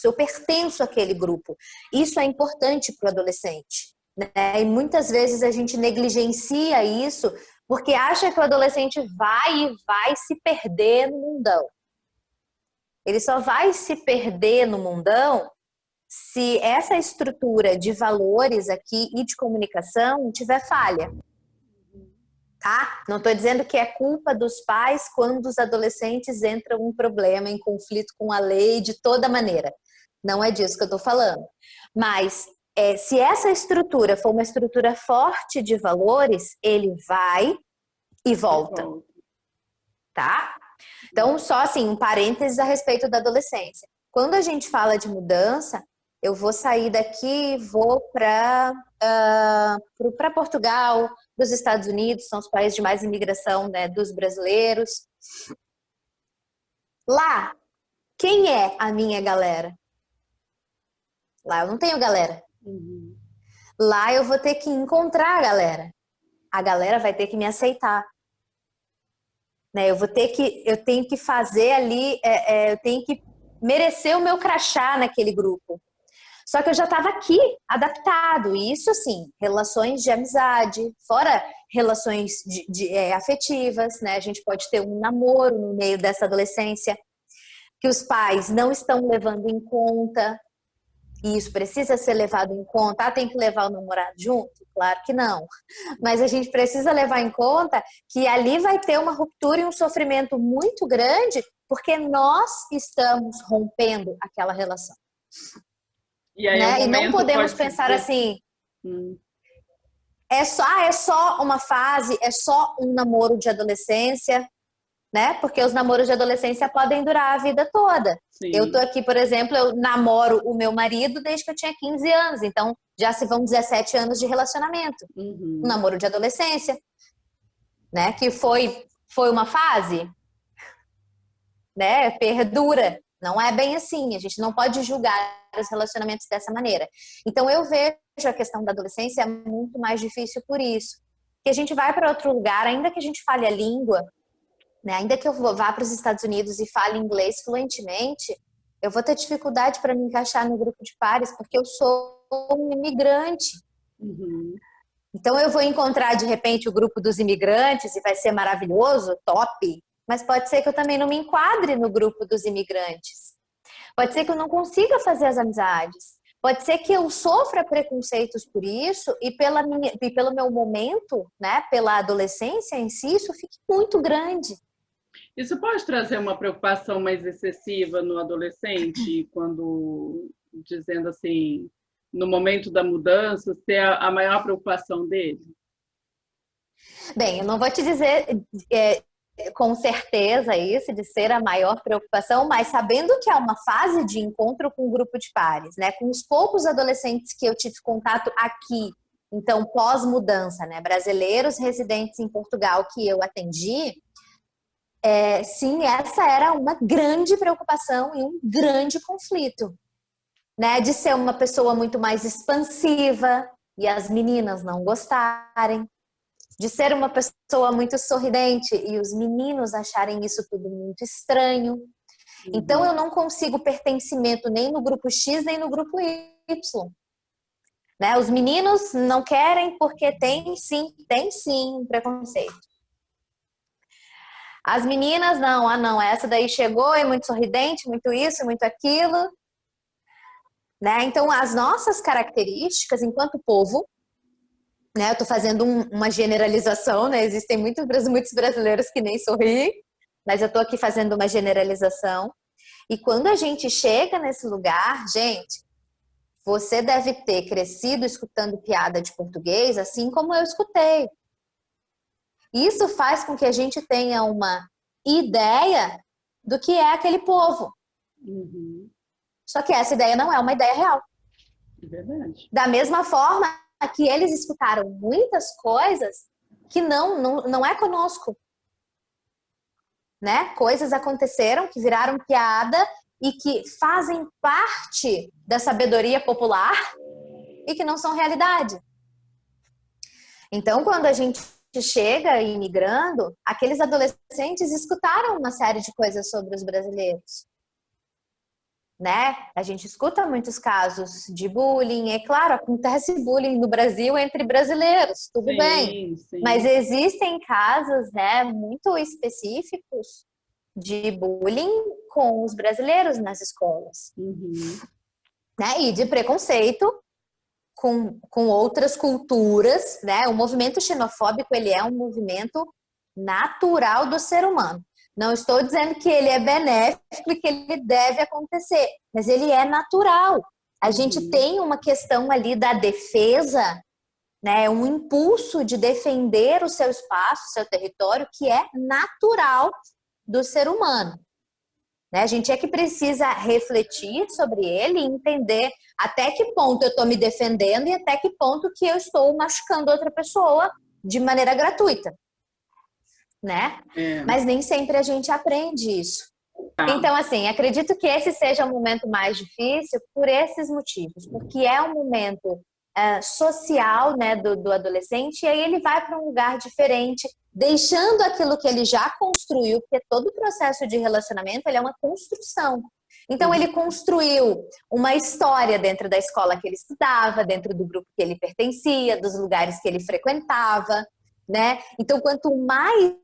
Eu pertenço àquele grupo. Isso é importante para o adolescente. né? E muitas vezes a gente negligencia isso porque acha que o adolescente vai se perder no mundão. Ele só vai se perder no mundão se essa estrutura de valores aqui e de comunicação tiver falha. Tá? Não estou dizendo que é culpa dos pais quando os adolescentes entram em problema, em conflito com a lei de toda maneira. Não é disso que eu estou falando. Mas se essa estrutura for uma estrutura forte de valores, ele vai e volta. Tá? Então, só assim, um parênteses a respeito da adolescência. Quando a gente fala de mudança, eu vou sair daqui, vou para Portugal, para os Estados Unidos, são os países de mais imigração, né, dos brasileiros. Lá, quem é a minha galera? Lá eu não tenho galera. Uhum. Lá eu vou ter que encontrar a galera. A galera vai ter que me aceitar. Né? Eu tenho que fazer ali, eu tenho que merecer o meu crachá naquele grupo. Só que eu já estava aqui, adaptado. E isso, assim, relações de amizade, fora relações afetivas, né? A gente pode ter um namoro no meio dessa adolescência que os pais não estão levando em conta. E isso precisa ser levado em conta. Ah, tem que levar o namorado junto? Claro que não. Mas a gente precisa levar em conta que ali vai ter uma ruptura e um sofrimento muito grande porque nós estamos rompendo aquela relação. E aí, né? E não podemos pensar assim, é só uma fase, é só um namoro de adolescência, né? Porque os namoros de adolescência podem durar a vida toda. Sim. Eu tô aqui, por exemplo, eu namoro o meu marido desde que eu tinha 15 anos, então já se vão 17 anos de relacionamento. Um namoro de adolescência, né? Que foi uma fase, né? Perdura. Não é bem assim, a gente não pode julgar os relacionamentos dessa maneira. Então eu vejo a questão da adolescência muito mais difícil por isso. Que a gente vai para outro lugar, ainda que a gente fale a língua, né? Ainda que eu vá para os Estados Unidos e fale inglês fluentemente, eu vou ter dificuldade para me encaixar no grupo de pares, porque eu sou um imigrante. Então eu vou encontrar de repente o grupo dos imigrantes e vai ser maravilhoso, top. Mas pode ser que eu também não me enquadre no grupo dos imigrantes. Pode ser que eu não consiga fazer as amizades. Pode ser que eu sofra preconceitos por isso e pelo meu momento, né, pela adolescência em si, isso fique muito grande. Isso pode trazer uma preocupação mais excessiva no adolescente, quando, dizendo assim, no momento da mudança, ser a maior preocupação dele? Bem, eu não vou te dizer com certeza isso, de ser a maior preocupação, mas sabendo que é uma fase de encontro com um grupo de pares, né? Com os poucos adolescentes que eu tive contato aqui, então pós-mudança, né? Brasileiros residentes em Portugal que eu atendi, sim, essa era uma grande preocupação e um grande conflito, né? De ser uma pessoa muito mais expansiva e as meninas não gostarem. De ser uma pessoa muito sorridente e os meninos acharem isso tudo muito estranho. Então eu não consigo pertencimento nem no grupo X nem no grupo Y. Né? Os meninos não querem porque tem sim um preconceito. As meninas não, essa daí chegou, é muito sorridente, muito isso, muito aquilo. Né? Então as nossas características enquanto povo, né, eu estou fazendo uma generalização, né? Existem muitos brasileiros que nem sorriem, mas eu estou aqui fazendo uma generalização. E quando a gente chega nesse lugar, gente, você deve ter crescido escutando piada de português, assim como eu escutei. Isso faz com que a gente tenha uma ideia do que é aquele povo. Só que essa ideia não é uma ideia real. É verdade. Da mesma forma que eles escutaram muitas coisas que não é conosco, né? Coisas aconteceram que viraram piada e que fazem parte da sabedoria popular e que não são realidade. Então, quando a gente chega imigrando, aqueles adolescentes escutaram uma série de coisas sobre os brasileiros, né? A gente escuta muitos casos de bullying. É claro, acontece bullying no Brasil entre brasileiros, tudo bem. Sim, sim. Mas existem casos, né, muito específicos de bullying com os brasileiros nas escolas, Uhum. né? E de preconceito com outras culturas, né? O movimento xenofóbico, ele é um movimento natural do ser humano. Não estou dizendo que ele é benéfico e que ele deve acontecer, mas ele é natural. A gente tem uma questão ali da defesa, né? Um impulso de defender o seu espaço, o seu território, que é natural do ser humano. Né? A gente é que precisa refletir sobre ele e entender até que ponto eu estou me defendendo e até que ponto que eu estou machucando outra pessoa de maneira gratuita. Né? Mas nem sempre a gente aprende isso. Então, assim, acredito que esse seja o momento mais difícil por esses motivos, porque é um momento social, né, do adolescente, e aí ele vai para um lugar diferente, deixando aquilo que ele já construiu, porque todo o processo de relacionamento ele é uma construção. Então, ele construiu uma história dentro da escola que ele estudava, dentro do grupo que ele pertencia, dos lugares que ele frequentava, né? Então, quanto mais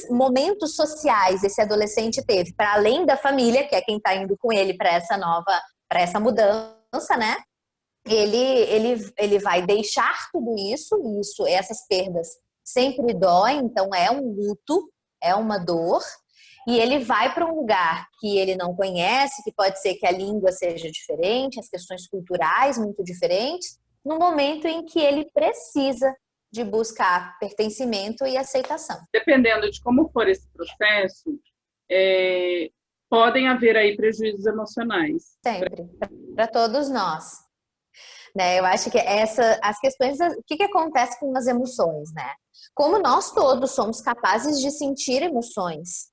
momentos sociais esse adolescente teve, para além da família, que é quem está indo com ele para essa mudança, né? Ele vai deixar tudo isso, essas perdas sempre doem, então é um luto, é uma dor, e ele vai para um lugar que ele não conhece, que pode ser que a língua seja diferente, as questões culturais muito diferentes, no momento em que ele precisa de buscar pertencimento e aceitação. Dependendo de como for esse processo, podem haver aí prejuízos emocionais. Sempre, para todos nós. Né? Eu acho que as questões, o que acontece com as emoções, né? Como nós todos somos capazes de sentir emoções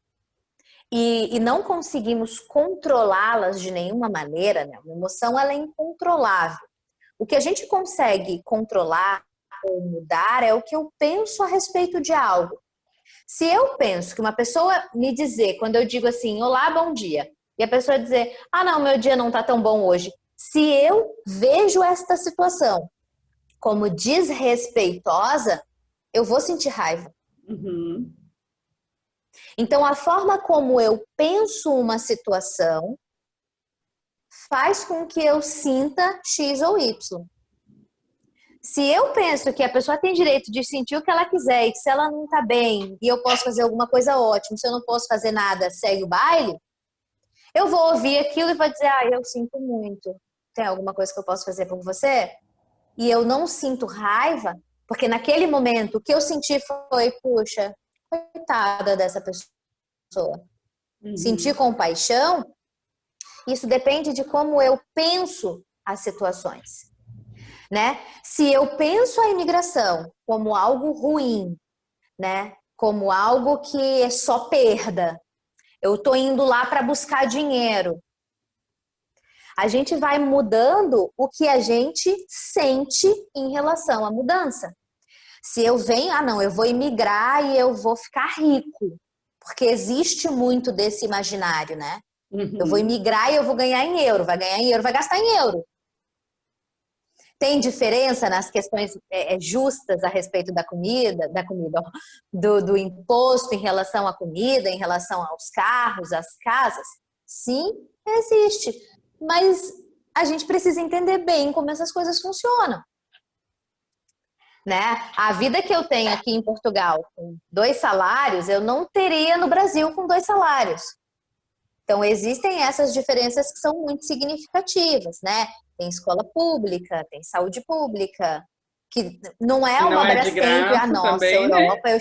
e não conseguimos controlá-las de nenhuma maneira, né? Uma emoção, ela é incontrolável. O que a gente consegue controlar ou mudar é o que eu penso a respeito de algo. Se eu penso que uma pessoa me dizer, quando eu digo assim, olá, bom dia, e a pessoa dizer, ah, não, meu dia não tá tão bom hoje. Se eu vejo esta situação como desrespeitosa, eu vou sentir raiva. Uhum. Então, a forma como eu penso uma situação faz com que eu sinta X ou Y. Se eu penso que a pessoa tem direito de sentir o que ela quiser e que se ela não tá bem e eu posso fazer alguma coisa ótima, se eu não posso fazer nada, segue o baile, eu vou ouvir aquilo e vou dizer, ah, eu sinto muito. Tem alguma coisa que eu posso fazer por você? E eu não sinto raiva, porque naquele momento o que eu senti foi, puxa, coitada dessa pessoa. Sentir compaixão, isso depende de como eu penso as situações. Né? Se eu penso a imigração como algo ruim, né? Como algo que é só perda, eu tô indo lá para buscar dinheiro. A gente vai mudando o que a gente sente em relação à mudança. Se eu venho, ah não, eu vou imigrar e eu vou ficar rico, porque existe muito desse imaginário, né? Eu vou imigrar e eu vou ganhar em euro, vai ganhar em euro, vai gastar em euro. Tem diferença nas questões justas a respeito da comida, do imposto em relação à comida, em relação aos carros, às casas? Sim, existe. Mas a gente precisa entender bem como essas coisas funcionam. Né? A vida que eu tenho aqui em Portugal com 2 salários, eu não teria no Brasil com 2 salários. Então, existem essas diferenças que são muito significativas, né? Tem escola pública, tem saúde pública, que não é uma Brastemp, a nossa também, Europa. Né?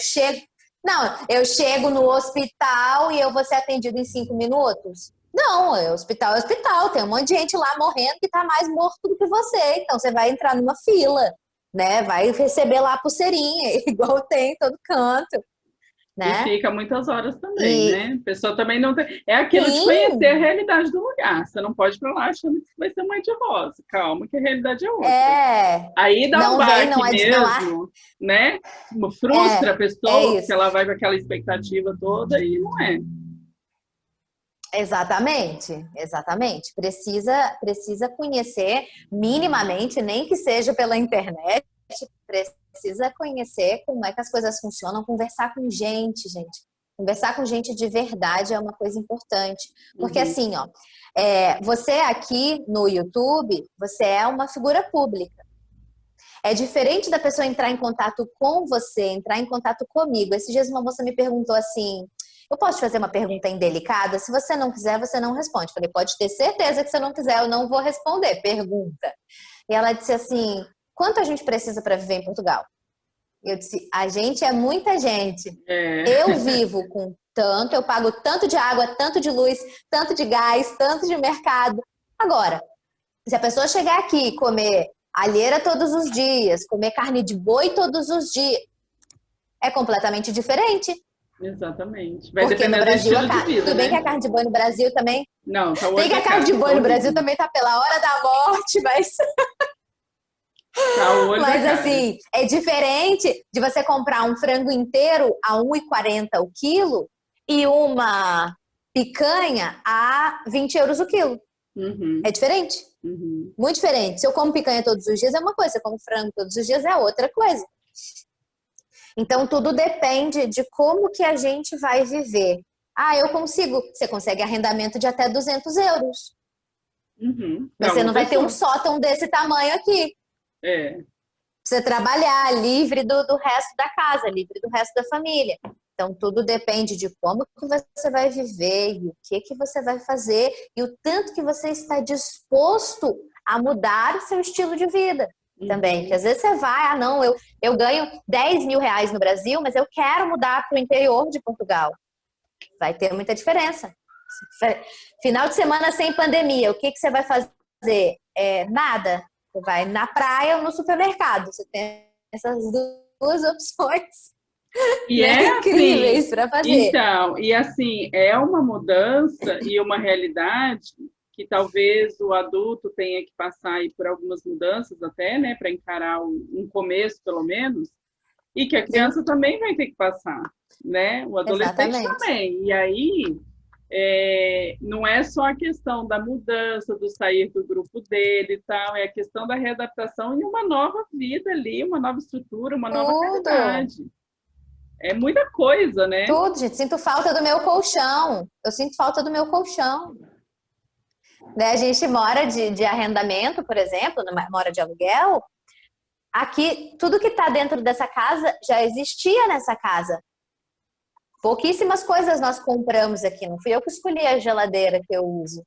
Eu chego no hospital e eu vou ser atendido em 5 minutos. Não, hospital é hospital, tem um monte de gente lá morrendo que tá mais morto do que você. Então, você vai entrar numa fila, né? Vai receber lá a pulseirinha, igual tem em todo canto. Né? E fica muitas horas também, né? A pessoa também não tem... É aquilo de conhecer a realidade do lugar. Você não pode ir pra lá achando que vai ser uma de rosa. Calma, que a realidade é outra. Aí dá um baque mesmo, né? Frustra a pessoa, porque ela vai com aquela expectativa toda e não é. Exatamente, exatamente. Precisa conhecer minimamente, nem que seja pela internet, precisa conhecer como é que as coisas funcionam, conversar com gente. Conversar com gente de verdade é uma coisa importante. Porque Uhum. assim, ó, você aqui no YouTube, você é uma figura pública. É diferente da pessoa entrar em contato com você, entrar em contato comigo. Esses dias uma moça me perguntou assim: eu posso te fazer uma pergunta indelicada? Se você não quiser, você não responde. Falei, pode ter certeza que se você não quiser, eu não vou responder. Pergunta. E ela disse assim: quanto a gente precisa para viver em Portugal? Eu disse: a gente é muita gente. É, Eu vivo com tanto, eu pago tanto de água, tanto de luz, tanto de gás, tanto de mercado. Agora, se a pessoa chegar aqui e comer alheira todos os dias, comer carne de boi todos os dias, é completamente diferente. exatamente. Vai Porque no depender do Brasil, estilo de vida, tudo bem que né? a carne de boi no Brasil também. Não, tá o Bem olho que da a carne de cara, tá boi no Brasil horrível. também tá pela hora da morte, Tá o olho da mas cara. assim, é diferente de você comprar um frango inteiro a 1,40 o quilo e uma picanha a 20 euros o quilo. É Uhum, diferente. uhum. Muito diferente. Se eu como picanha todos os dias é uma coisa, se eu como frango todos os dias é outra coisa. Então, tudo depende de como que a gente vai viver. Ah, eu consigo. Você consegue arrendamento de até 200 euros. Uhum. Mas Para você uma não vai ter um pessoa. sótão desse tamanho aqui. É. Pra você trabalhar livre do resto da casa, livre do resto da família. Então, tudo depende de como que você vai viver e o que você vai fazer e o tanto que você está disposto a mudar o seu estilo de vida também. Porque Uhum. às vezes você vai, ah, não, eu ganho 10 mil reais no Brasil, mas eu quero mudar para o interior de Portugal. Vai ter muita diferença. Final de semana sem pandemia, o que você vai fazer? Nada. Você vai na praia ou no supermercado. Você tem essas duas opções, E né, é assim, incríveis para fazer. então, e assim, é uma mudança e uma realidade que talvez o adulto tenha que passar aí por algumas mudanças até, né, para encarar um começo, pelo menos, e que a Sim, criança também vai ter que passar, né? O adolescente exatamente. também. E aí, não é só a questão da mudança, do sair do grupo dele e tal, é a questão da readaptação em uma nova vida ali, uma nova estrutura, uma nova Tudo, realidade. É muita coisa, né? tudo, gente. Sinto falta do meu colchão. Eu sinto falta do meu colchão. Né? A gente mora de arrendamento, por exemplo, mora de aluguel. Aqui, tudo que está dentro dessa casa já existia nessa casa. Pouquíssimas coisas nós compramos aqui. Não fui eu que escolhi a geladeira que eu uso.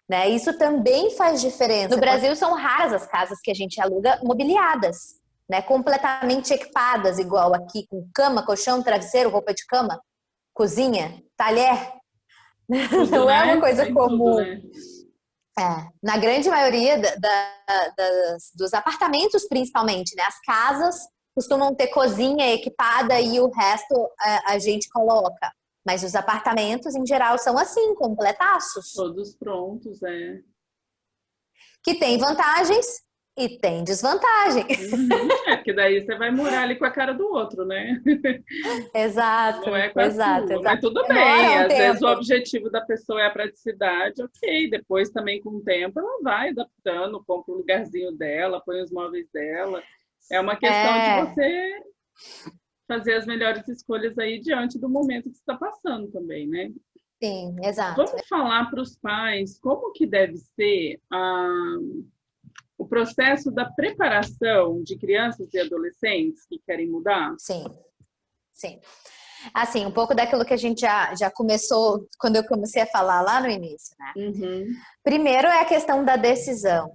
Né? Isso também faz diferença. No Brasil, são raras as casas que a gente aluga mobiliadas, né? Completamente equipadas, igual aqui, com cama, colchão, travesseiro, roupa de cama, cozinha, talher. Tudo, Não é uma né? coisa Tem tudo, comum. né? Na grande maioria dos apartamentos, principalmente, né? As casas costumam ter cozinha equipada e o resto a gente coloca. Mas os apartamentos, em geral, são assim, completaços. Todos prontos, é. Que tem vantagens e tem desvantagem. Uhum. É, porque daí você vai morar ali com a cara do outro, né? Não Exato, é com a exato, sua. Mas exato. tudo bem, Demora um às vezes o tempo. objetivo da pessoa é a praticidade, ok. Depois também, com o tempo, ela vai adaptando, compra o lugarzinho dela, põe os móveis dela. É uma questão de É, você fazer as melhores escolhas aí diante do momento que você está passando também, né? sim, exato. Vamos falar para os pais como que deve ser o processo da preparação de crianças e adolescentes que querem mudar? Sim, sim. Assim, um pouco daquilo que a gente já começou quando eu comecei a falar lá no início, né? Uhum, Primeiro é a questão da decisão,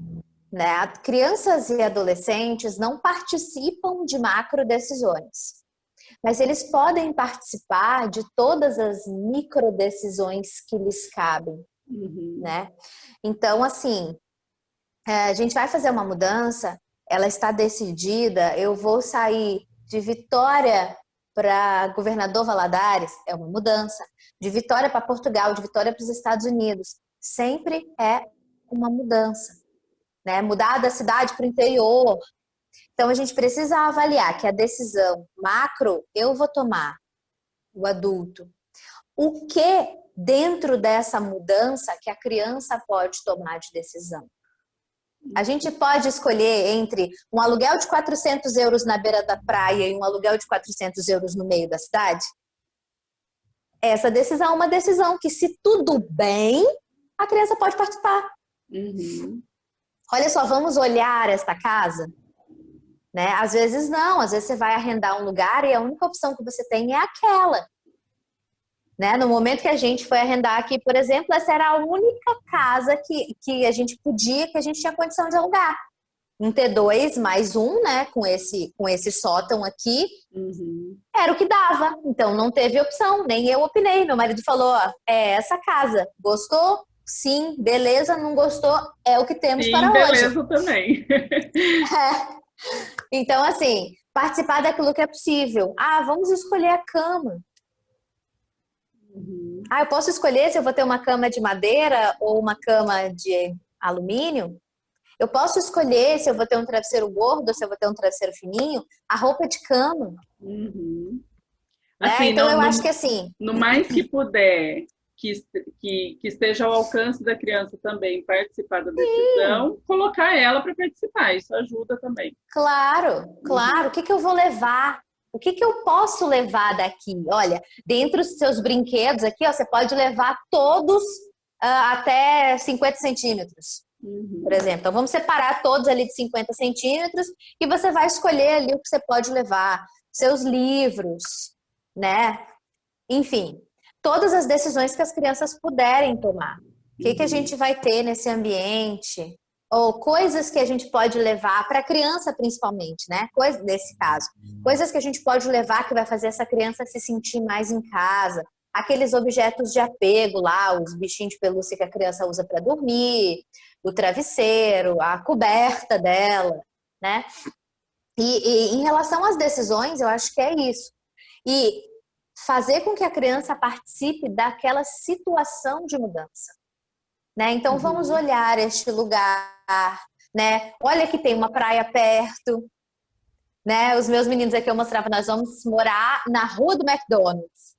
né? Crianças e adolescentes não participam de macro decisões, mas eles podem participar de todas as micro decisões que lhes cabem, uhum, né? Então, assim, a gente vai fazer uma mudança, ela está decidida, eu vou sair de Vitória para Governador Valadares, é uma mudança. De Vitória para Portugal, de Vitória para os Estados Unidos, sempre é uma mudança, né? Mudar da cidade para o interior. Então a gente precisa avaliar que a decisão macro eu vou tomar, o adulto. o que dentro dessa mudança que a criança pode tomar de decisão. A gente pode escolher entre um aluguel de 400 euros na beira da praia e um aluguel de 400 euros no meio da cidade? Essa decisão é uma decisão que, se tudo bem, a criança pode participar. Olha só, vamos olhar esta casa? Né? Às vezes não, às vezes você vai arrendar um lugar e a única opção que você tem é aquela. Né? No momento que a gente foi arrendar aqui, por exemplo, essa era a única casa que a gente podia, que a gente tinha condição de alugar. Um T2 mais um, né? Com esse sótão aqui, era o que dava. Então não teve opção, nem eu opinei. Meu marido falou, ó, é essa casa. Gostou? Sim, beleza, não gostou, é o que temos. Sim, para beleza hoje. Também. Então, assim, participar daquilo que é possível. Ah, vamos escolher a cama. Ah, eu posso escolher se eu vou ter uma cama de madeira ou uma cama de alumínio? Eu posso escolher se eu vou ter um travesseiro gordo ou se eu vou ter um travesseiro fininho? A roupa de cama. Assim, então, eu acho que assim... No mais que puder, que esteja ao alcance da criança também participar da decisão, colocar ela para participar, isso ajuda também. Claro. O que eu vou levar? O que eu posso levar daqui? Olha, dentro dos seus brinquedos aqui, ó, você pode levar todos até 50 centímetros, por exemplo. Então, vamos separar todos ali de 50 centímetros e você vai escolher ali o que você pode levar. Seus livros, né? Enfim, todas as decisões que as crianças puderem tomar. O que a gente vai ter nesse ambiente? Ou coisas que a gente pode levar para a criança, principalmente, né? Nesse caso. Coisas que a gente pode levar que vai fazer essa criança se sentir mais em casa. Aqueles objetos de apego lá, os bichinhos de pelúcia que a criança usa para dormir, o travesseiro, a coberta dela, né? E em relação às decisões, eu acho que é isso. E fazer com que a criança participe daquela situação de mudança. Né? Então, vamos olhar este lugar, né? Olha que tem uma praia perto, né? Os meus meninos aqui eu mostrava, nós vamos morar na rua do McDonald's.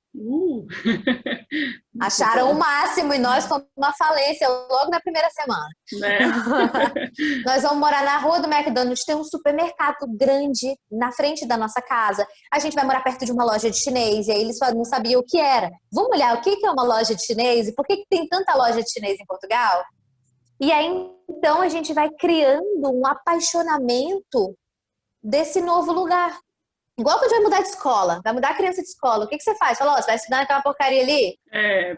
Acharam o máximo e nós fomos uma falência logo na primeira semana. Né? Nós vamos morar na rua do McDonald's, tem um supermercado grande na frente da nossa casa. A gente vai morar perto de uma loja de chinês e aí eles não sabiam o que era. Vamos olhar o que é uma loja de chinês e por que tem tanta loja de chinês em Portugal? E aí, então, a gente vai criando um apaixonamento desse novo lugar. Igual quando vai mudar de escola, vai mudar a criança de escola, o que você faz? Fala, ó, você vai estudar naquela porcaria ali?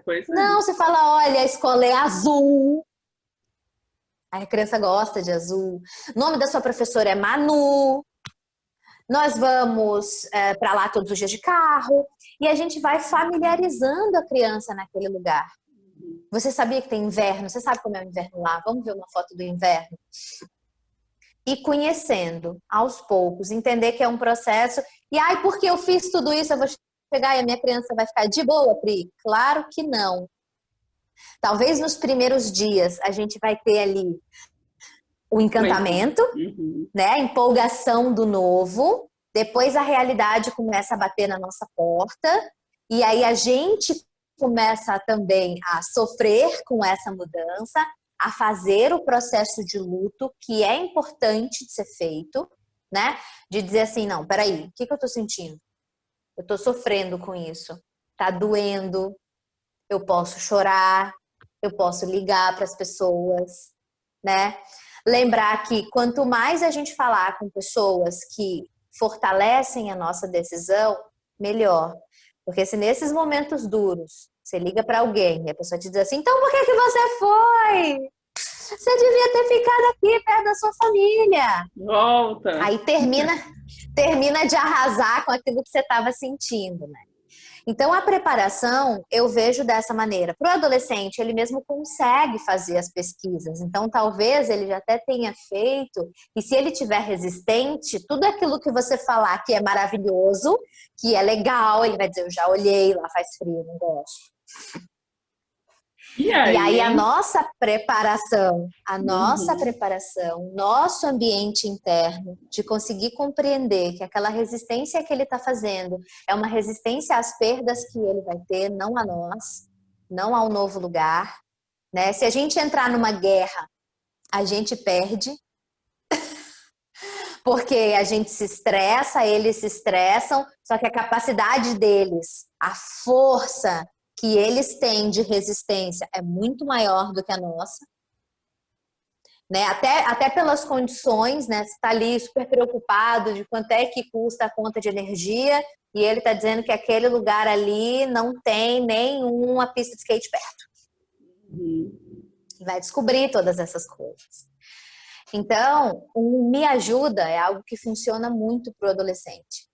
Pois é. Não, você fala, olha, a escola é azul. Aí a criança gosta de azul. O nome da sua professora é Manu. Nós vamos para lá todos os dias de carro. E a gente vai familiarizando a criança naquele lugar. Você sabia que tem inverno? Você sabe como é o inverno lá? Vamos ver uma foto do inverno? E conhecendo aos poucos, entender que é um processo. E aí, porque eu fiz tudo isso, eu vou chegar e a minha criança vai ficar de boa, Pri? Claro que não. Talvez nos primeiros dias a gente vai ter ali o encantamento, né? A empolgação do novo. Depois a realidade começa a bater na nossa porta. E aí a gente começa também a sofrer com essa mudança, a fazer o processo de luto, que é importante de ser feito, né? De dizer assim, não, peraí, o que eu tô sentindo? Eu tô sofrendo com isso. Tá doendo. Eu posso chorar. Eu posso ligar para as pessoas, né? Lembrar que quanto mais a gente falar com pessoas que fortalecem a nossa decisão, melhor. Porque se nesses momentos duros você liga para alguém e a pessoa te diz assim, então por que você foi? Você devia ter ficado aqui perto da sua família. Volta. Aí termina de arrasar com aquilo que você estava sentindo, né? Então, a preparação, eu vejo dessa maneira. Para o adolescente, ele mesmo consegue fazer as pesquisas. Então, talvez ele já até tenha feito. E se ele tiver resistente, tudo aquilo que você falar que é maravilhoso, que é legal, ele vai dizer, eu já olhei, lá faz frio, não gosto. E E aí aí? a nossa preparação, nosso ambiente interno, de conseguir compreender que aquela resistência que ele está fazendo é uma resistência às perdas que ele vai ter, não a nós, não ao novo lugar, né? Se a gente entrar numa guerra, a gente perde, porque a gente se estressa, eles se estressam, só que a capacidade deles, a força que eles têm de resistência é muito maior do que a nossa, né? Até pelas condições, né? Você está ali super preocupado de quanto é que custa a conta de energia e ele está dizendo que aquele lugar ali não tem nenhuma pista de skate perto. E vai descobrir todas essas coisas. Então, o me ajuda é algo que funciona muito para o adolescente.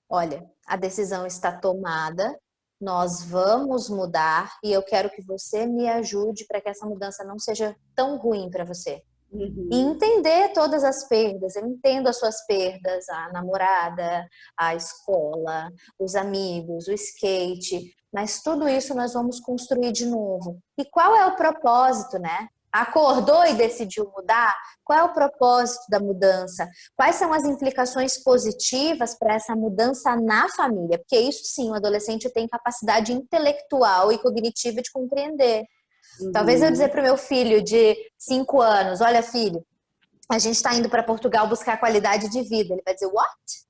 Olha, a decisão está tomada, nós vamos mudar e eu quero que você me ajude para que essa mudança não seja tão ruim para você. E entender todas as perdas. Eu entendo as suas perdas, a namorada, a escola, os amigos, o skate, mas tudo isso nós vamos construir de novo. E qual é o propósito, né? Acordou e decidiu mudar? Qual é o propósito da mudança? Quais são as implicações positivas para essa mudança na família? Porque isso sim, o adolescente tem capacidade intelectual e cognitiva de compreender. Talvez eu dizer para o meu filho de 5 anos, olha filho, a gente está indo para Portugal buscar qualidade de vida. Ele vai dizer, what?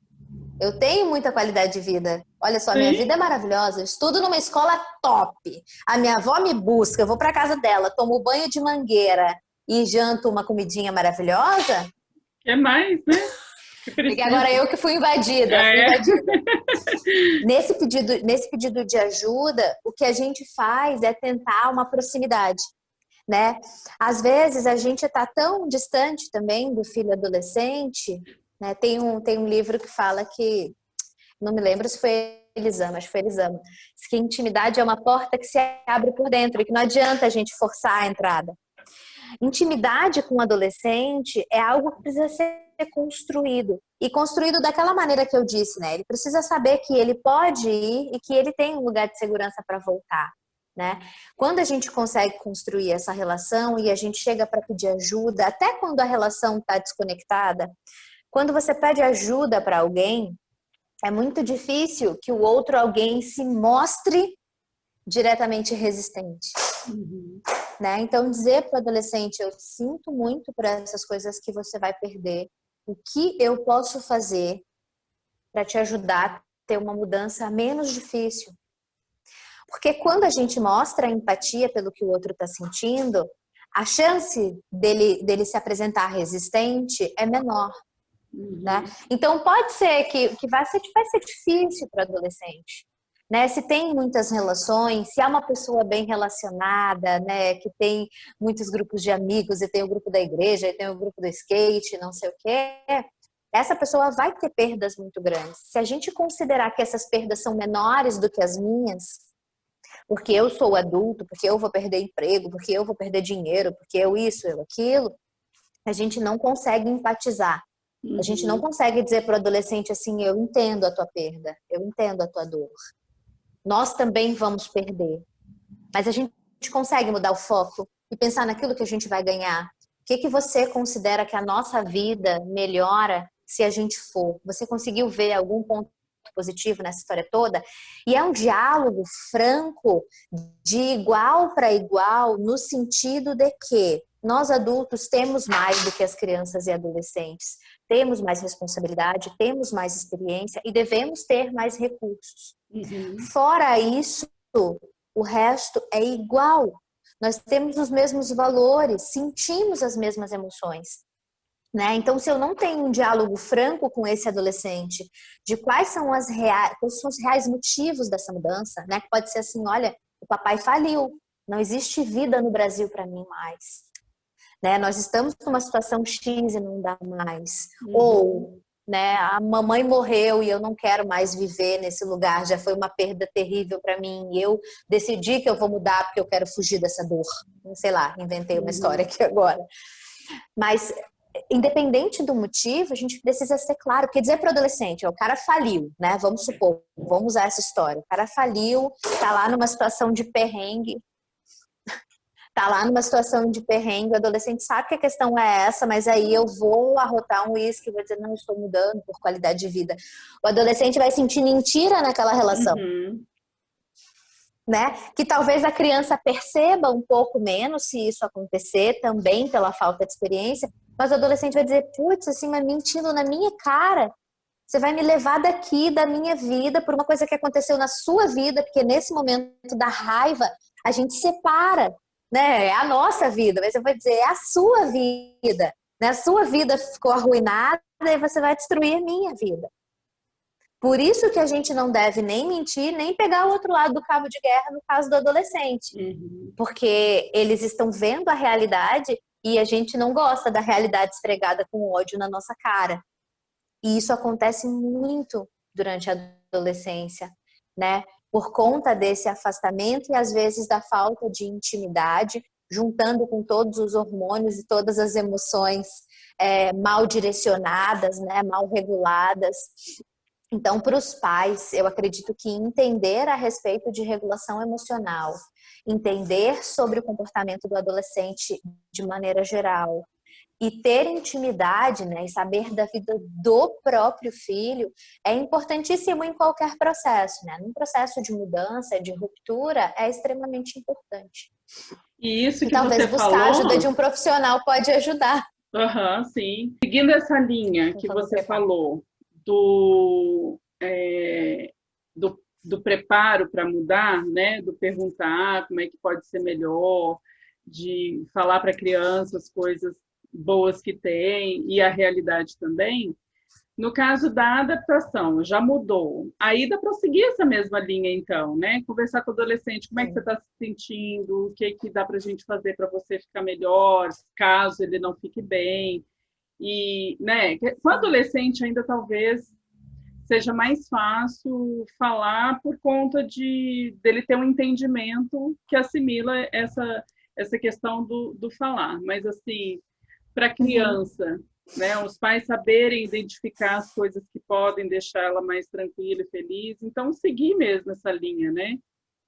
Eu tenho muita qualidade de vida. Olha só, minha vida é maravilhosa. Eu estudo numa escola top. A minha avó me busca, eu vou para casa dela, tomo banho de mangueira e janto uma comidinha maravilhosa. É mais, né? Porque agora eu que fui invadida, Ah, fui é? invadida. Nesse pedido de ajuda, o que a gente faz é tentar uma proximidade, né? Às vezes a gente está tão distante também do filho adolescente, né? Tem um livro que fala que, não me lembro se foi Elisama, acho que foi Elisama, diz que intimidade é uma porta que se abre por dentro e que não adianta a gente forçar a entrada. Intimidade com o adolescente é algo que precisa ser construído. E construído daquela maneira que eu disse, né? Ele precisa saber que ele pode ir e que ele tem um lugar de segurança para voltar, né? Quando a gente consegue construir essa relação e a gente chega para pedir ajuda, até quando a relação está desconectada, quando você pede ajuda para alguém, é muito difícil que o outro alguém se mostre diretamente resistente. Né? Então, dizer para o adolescente, eu sinto muito por essas coisas que você vai perder, o que eu posso fazer para te ajudar a ter uma mudança menos difícil? Porque quando a gente mostra a empatia pelo que o outro está sentindo, a chance dele se apresentar resistente é menor. Né? Então, pode ser que vai ser difícil para o adolescente. Né? Se tem muitas relações, se é uma pessoa bem relacionada, né, que tem muitos grupos de amigos, e tem o grupo da igreja, e tem o grupo do skate, não sei o quê, essa pessoa vai ter perdas muito grandes. Se a gente considerar que essas perdas são menores do que as minhas, porque eu sou adulto, porque eu vou perder emprego, porque eu vou perder dinheiro, porque eu isso, eu aquilo, a gente não consegue empatizar. A gente não consegue dizer para o adolescente assim, eu entendo a tua perda, eu entendo a tua dor. Nós também vamos perder. Mas a gente consegue mudar o foco e pensar naquilo que a gente vai ganhar. O que você considera que a nossa vida melhora se a gente for? Você conseguiu ver algum ponto positivo nessa história toda? E é um diálogo franco, de igual para igual, no sentido de que nós adultos temos mais do que as crianças e adolescentes. Temos mais responsabilidade, temos mais experiência e devemos ter mais recursos. Fora isso, o resto é igual. Nós temos os mesmos valores, sentimos as mesmas emoções. Né? Então, se eu não tenho um diálogo franco com esse adolescente de quais são os reais motivos dessa mudança, né? Que pode ser assim, olha, o papai faliu, não existe vida no Brasil para mim mais. Né? Nós estamos numa situação X e não dá mais. Ou, né, a mamãe morreu e eu não quero mais viver nesse lugar, já foi uma perda terrível para mim. E eu decidi que eu vou mudar porque eu quero fugir dessa dor. Sei lá, inventei uma história aqui agora. Mas, independente do motivo, a gente precisa ser claro. Porque dizer para o adolescente, o cara faliu, né? Vamos supor, vamos usar essa história. O cara faliu, tá lá numa situação de perrengue. tá lá numa situação de perrengue, o adolescente sabe que a questão é essa, mas aí eu vou arrotar um uísque e vou dizer, não, estou mudando por qualidade de vida. O adolescente vai sentir mentira naquela relação. Uhum. Né? Que talvez a criança perceba um pouco menos se isso acontecer, também pela falta de experiência, mas o adolescente vai dizer, putz, assim, mas mentindo na minha cara, você vai me levar daqui, da minha vida, por uma coisa que aconteceu na sua vida, porque nesse momento da raiva, a gente separa, né? É a nossa vida, mas eu vou dizer, é a sua vida, né? A sua vida ficou arruinada e você vai destruir a minha vida. Por isso que a gente não deve nem mentir, nem pegar o outro lado do cabo de guerra no caso do adolescente. Uhum. Porque eles estão vendo a realidade e a gente não gosta da realidade esfregada com ódio na nossa cara. E isso acontece muito durante a adolescência, né? Por conta desse afastamento e às vezes da falta de intimidade, juntando com todos os hormônios e todas as emoções mal direcionadas, né? Mal reguladas. Então, para os pais, eu acredito que entender a respeito de regulação emocional, entender sobre o comportamento do adolescente de maneira geral e ter intimidade, né, e saber da vida do próprio filho é importantíssimo em qualquer processo, né? Num processo de mudança, de ruptura, é extremamente importante. E isso E que talvez você buscar a ajuda falou, de um profissional pode ajudar. sim. Seguindo essa linha que você falou do preparo para mudar, né? Do perguntar como é que pode ser melhor, de falar para a criança as coisas boas que tem e a realidade também. No caso da adaptação, já mudou. Aí dá para seguir essa mesma linha, então, né? Conversar com o adolescente, como é que você está se sentindo, o que dá para a gente fazer para você ficar melhor, caso ele não fique bem. E, né, com o adolescente ainda talvez seja mais fácil falar por conta dele ter um entendimento que assimila essa questão do falar. Mas, assim, para criança, né, os pais saberem identificar as coisas que podem deixar ela mais tranquila e feliz. Então, seguir mesmo essa linha, né?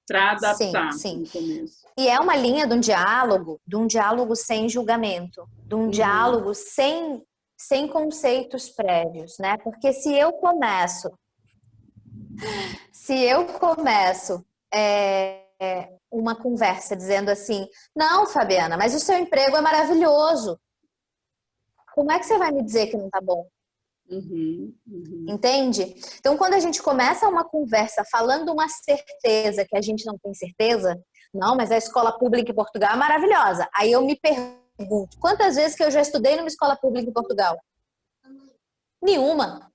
Para adaptar no começo. E é uma linha de um diálogo sem julgamento, de um diálogo sem conceitos prévios, né? Porque se eu começo uma conversa dizendo assim, não, Fabiana, mas o seu emprego é maravilhoso. Como é que você vai me dizer que não tá bom? Entende? Então, quando a gente começa uma conversa falando uma certeza que a gente não tem certeza, não, mas a escola pública em Portugal é maravilhosa. Aí eu me pergunto, quantas vezes que eu já estudei numa escola pública em Portugal? Nenhuma.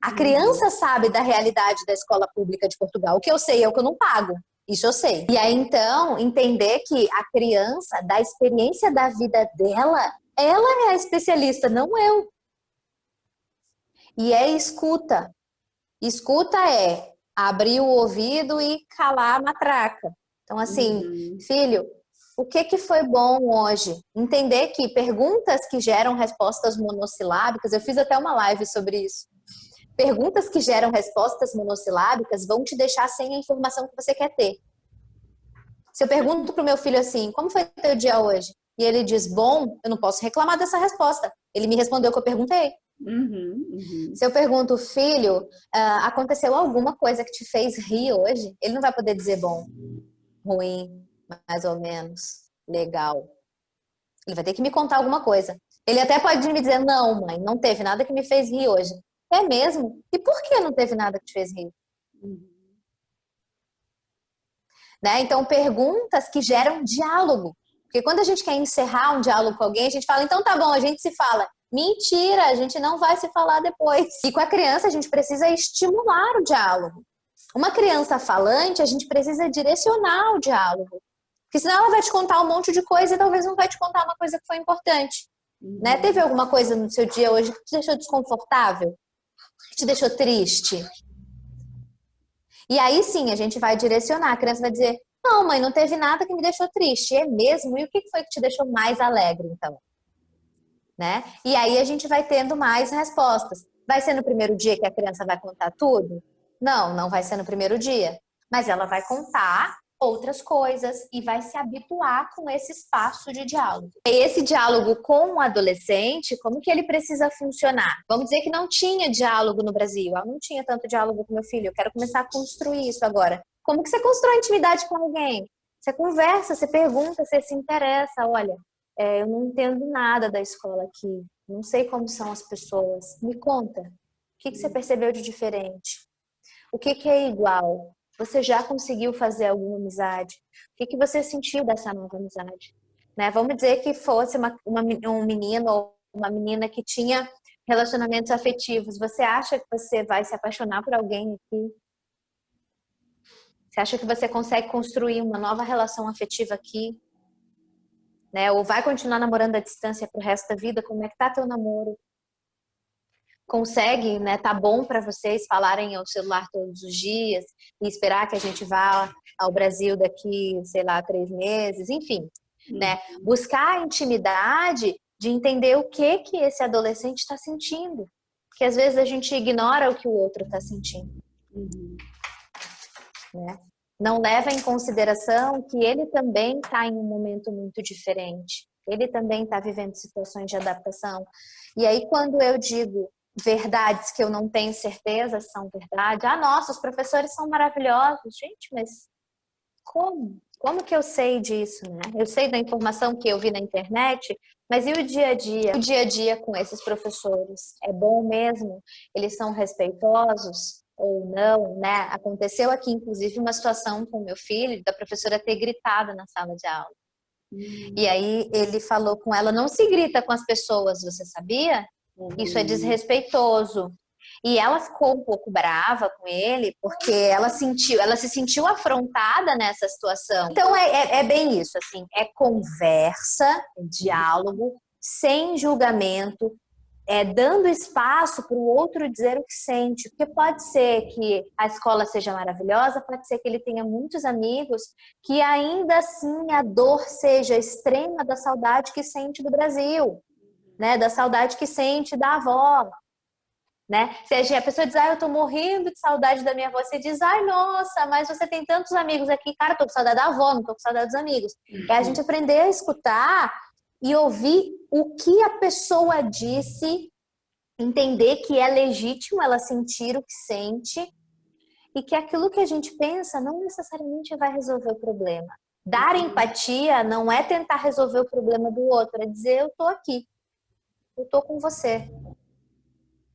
A criança sabe da realidade da escola pública de Portugal. O que eu sei é o que eu não pago. Isso eu sei. E aí, então, entender que a criança, da experiência da vida dela, ela é a especialista, não eu. E é escuta. Escuta é abrir o ouvido e calar a matraca. Então, assim, filho, o que foi bom hoje? Entender que perguntas que geram respostas monossilábicas, eu fiz até uma live sobre isso. Perguntas que geram respostas monossilábicas vão te deixar sem a informação que você quer ter. Se eu pergunto pro meu filho assim, como foi teu dia hoje? E ele diz, bom, eu não posso reclamar dessa resposta. Ele me respondeu o que eu perguntei. Se eu pergunto, filho, aconteceu alguma coisa que te fez rir hoje? Ele não vai poder dizer bom, ruim, mais ou menos, legal. Ele vai ter que me contar alguma coisa. Ele até pode me dizer, não, mãe, não teve nada que me fez rir hoje. É mesmo? E por que não teve nada que te fez rir? Né? Então, perguntas que geram diálogo. Porque quando a gente quer encerrar um diálogo com alguém, a gente fala, então tá bom, a gente se fala. Mentira, a gente não vai se falar depois. E com a criança, a gente precisa estimular o diálogo. Uma criança falante, a gente precisa direcionar o diálogo. Porque senão ela vai te contar um monte de coisa e talvez não vai te contar uma coisa que foi importante. Né? Teve alguma coisa no seu dia hoje que te deixou desconfortável? Que te deixou triste? E aí sim, a gente vai direcionar. A criança vai dizer, não, mãe, não teve nada que me deixou triste. É mesmo? E o que foi que te deixou mais alegre, então? Né? E aí a gente vai tendo mais respostas. Vai ser no primeiro dia que a criança vai contar tudo? Não, não vai ser no primeiro dia. Mas ela vai contar outras coisas e vai se habituar com esse espaço de diálogo. Esse diálogo com o adolescente, como que ele precisa funcionar? Vamos dizer que não tinha diálogo no Brasil. Eu não tinha tanto diálogo com meu filho. Eu quero começar a construir isso agora. Como que você constrói intimidade com alguém? Você conversa, você pergunta, você se interessa. Olha, eu não entendo nada da escola aqui. Não sei como são as pessoas. Me conta. O que você percebeu de diferente? O que é igual? Você já conseguiu fazer alguma amizade? O que você sentiu dessa nova amizade? Né? Vamos dizer que fosse um menino ou uma menina que tinha relacionamentos afetivos. Você acha que você vai se apaixonar por alguém aqui? Você acha que você consegue construir uma nova relação afetiva aqui? Né? Ou vai continuar namorando à distância pro resto da vida? Como é que tá teu namoro? Consegue, né? Tá bom para vocês falarem ao celular todos os dias e esperar que a gente vá ao Brasil daqui, sei lá, 3 meses, enfim, né? Buscar a intimidade de entender o que esse adolescente está sentindo, porque às vezes a gente ignora o que o outro está sentindo, né? Não leva em consideração que ele também está em um momento muito diferente, ele também está vivendo situações de adaptação. E aí quando eu digo verdades que eu não tenho certeza se são verdade. Nossa, os professores são maravilhosos. Gente, mas como? Como que eu sei disso, né? Eu sei da informação que eu vi na internet, mas e o dia a dia? O dia a dia com esses professores? É bom mesmo? Eles são respeitosos ou não, né? Aconteceu aqui, inclusive, uma situação com meu filho, da professora ter gritado na sala de aula. E aí ele falou com ela, não se grita com as pessoas, você sabia? Isso é desrespeitoso. E ela ficou um pouco brava com ele, porque ela se sentiu afrontada nessa situação. Então é bem isso, assim, é conversa, diálogo, sem julgamento, dando espaço para o outro dizer o que sente. Porque pode ser que a escola seja maravilhosa, pode ser que ele tenha muitos amigos, que ainda assim a dor seja extrema da saudade que sente do Brasil. Né, da saudade que sente da avó, né? Se a pessoa diz, eu tô morrendo de saudade da minha avó, você diz, nossa, mas você tem tantos amigos aqui, cara, eu tô com saudade da avó, não tô com saudade dos amigos. É a gente aprender a escutar e ouvir o que a pessoa disse, entender que é legítimo ela sentir o que sente e que aquilo que a gente pensa não necessariamente vai resolver o problema. Dar empatia não é tentar resolver o problema do outro, é dizer, eu tô aqui. Eu tô com você,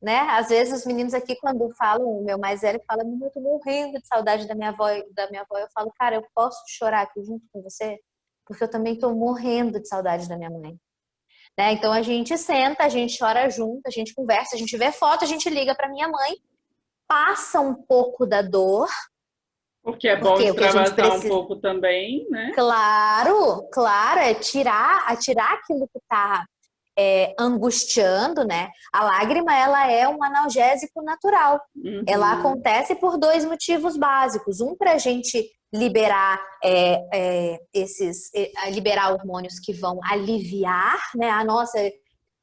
né? Às vezes os meninos aqui quando falam, o meu mais velho fala, eu tô morrendo de saudade da minha avó, eu falo, cara, eu posso chorar aqui junto com você? Porque eu também tô morrendo de saudade da minha mãe, né? Então a gente senta, a gente chora junto, a gente conversa, a gente vê foto, a gente liga pra minha mãe, passa um pouco da dor, porque é bom extravasar um pouco também, né? Claro, é tirar aquilo que tá angustiando, né? A lágrima, ela é um analgésico natural. Ela acontece por 2 motivos básicos. Um, para a gente liberar liberar hormônios que vão aliviar, né? Nossa,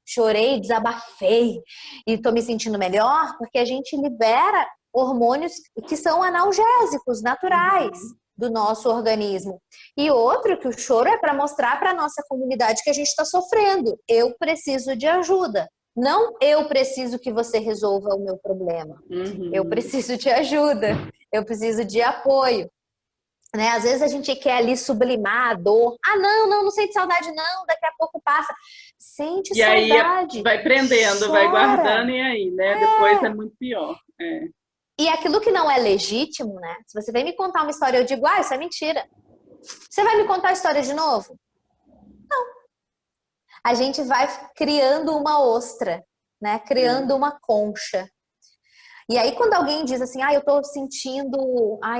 chorei, desabafei e tô me sentindo melhor, porque a gente libera hormônios que são analgésicos naturais do nosso organismo. E outro, que o choro é para mostrar para a nossa comunidade que a gente está sofrendo. Eu preciso de ajuda. Não eu preciso que você resolva o meu problema. Eu preciso de ajuda. Eu preciso de apoio. Né? Às vezes a gente quer ali sublimar a dor. Não sente saudade não, daqui a pouco passa. Sente e saudade. Aí vai prendendo, chora. Vai guardando e aí, né? Depois é muito pior. E aquilo que não é legítimo, né? Se você vem me contar uma história, eu digo, isso é mentira. Você vai me contar a história de novo? Não. A gente vai criando uma ostra, né? Criando uma concha. E aí, quando alguém diz assim, eu tô sentindo,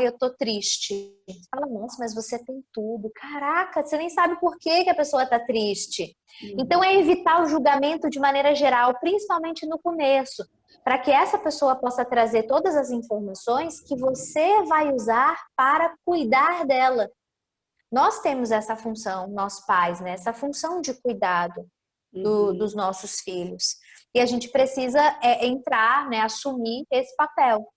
eu tô triste. Você fala, nossa, mas você tem tudo. Caraca, você nem sabe por que a pessoa tá triste. Então, é evitar o julgamento de maneira geral, principalmente no começo, para que essa pessoa possa trazer todas as informações que você vai usar para cuidar dela. Nós temos essa função, nós pais, né? Essa função de cuidado dos nossos filhos. E a gente precisa entrar, né, assumir esse papel.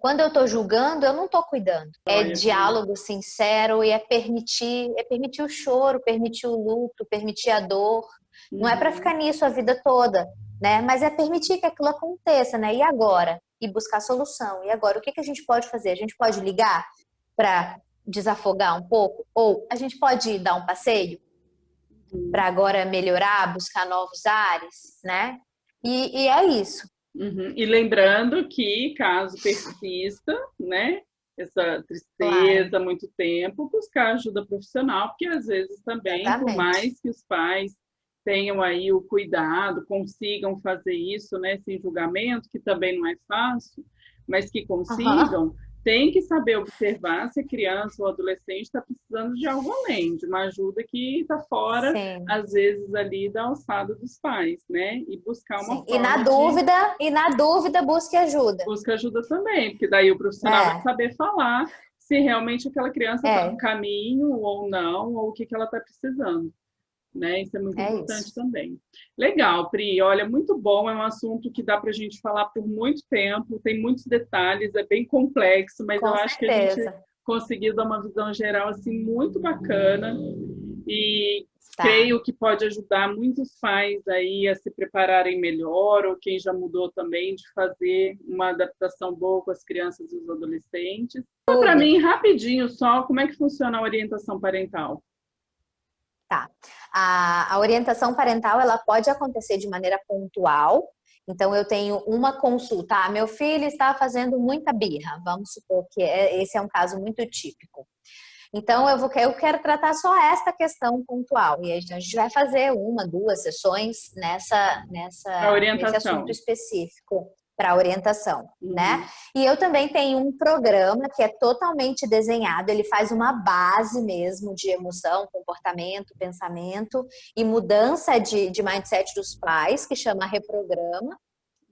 Quando eu estou julgando, eu não estou cuidando. É Olha, diálogo sincero e é permitir o choro, permitir o luto, permitir a dor. Não é para ficar uhum, nisso a vida toda, né? Mas é permitir que aquilo aconteça, né? E agora? E buscar solução. E agora, o que que a gente pode fazer? A gente pode ligar para desafogar um pouco? Ou a gente pode dar um passeio uhum. para agora melhorar, buscar novos ares, né? E é isso. Uhum. E lembrando que, caso persista, né, essa Claro, tristeza há muito tempo, buscar ajuda profissional, porque às vezes também, por exatamente. mais que os pais tenham aí o cuidado, consigam fazer isso, né, sem julgamento, que também não é fácil, mas que Aham. consigam, tem que saber observar se a criança ou adolescente está precisando de algo além, de uma ajuda que está fora, Sim. às vezes, ali da alçada dos pais, né? E buscar uma Sim. E forma de na dúvida, busque ajuda. busca ajuda também, porque daí o profissional vai É, saber falar se realmente aquela criança está no é, caminho ou não, ou o que, que ela está precisando. Né? Isso é muito é importante isso. também. Legal, Pri. Olha, muito bom. É um assunto que dá para a gente falar por muito tempo, tem muitos detalhes, é bem complexo, mas eu Com acho que a gente certeza. conseguiu dar uma visão geral assim muito bacana e Tá. creio que pode ajudar muitos pais aí a se prepararem melhor, ou quem já mudou também, de fazer uma adaptação boa com as crianças e os adolescentes. Fala para Tudo. mim, rapidinho só, como é que funciona a orientação parental? Tá. A orientação parental, ela pode acontecer de maneira pontual. Então, eu tenho uma consulta. Ah, meu filho está fazendo muita birra. Vamos supor que esse é um caso muito típico. Então, eu quero tratar só esta questão pontual. E aí, então, a gente vai fazer uma, duas sessões A nesse assunto orientação. específico para orientação, né? Uhum. E eu também tenho um programa que é totalmente desenhado, ele faz uma base mesmo de emoção, comportamento, pensamento e mudança de mindset dos pais, que chama Reprograma.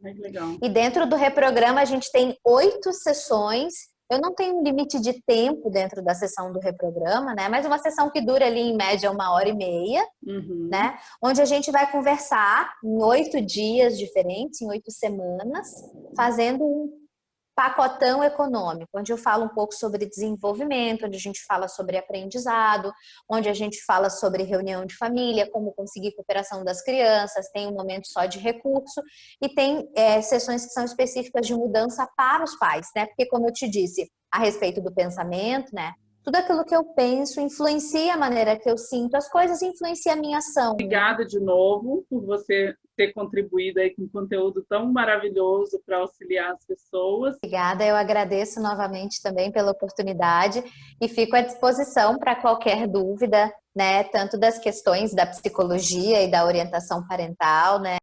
Ai, que legal. E dentro do reprograma a gente tem 8 sessões. Eu não tenho um limite de tempo dentro da sessão do reprograma, né? Mas uma sessão que dura ali em média 1 hora e meia, Uhum. né? Onde a gente vai conversar em 8 dias diferentes, em 8 semanas, fazendo um pacotão econômico, onde eu falo um pouco sobre desenvolvimento, onde a gente fala sobre aprendizado, onde a gente fala sobre reunião de família, como conseguir cooperação das crianças, tem um momento só de recurso e tem sessões que são específicas de mudança para os pais, né? Porque como eu te disse, a respeito do pensamento, né? Tudo aquilo que eu penso influencia a maneira que eu sinto as coisas, influencia a minha ação, né? Obrigada de novo por você ter contribuído aí com um conteúdo tão maravilhoso para auxiliar as pessoas. Obrigada, eu agradeço novamente também pela oportunidade e fico à disposição para qualquer dúvida, né, tanto das questões da psicologia e da orientação parental, né,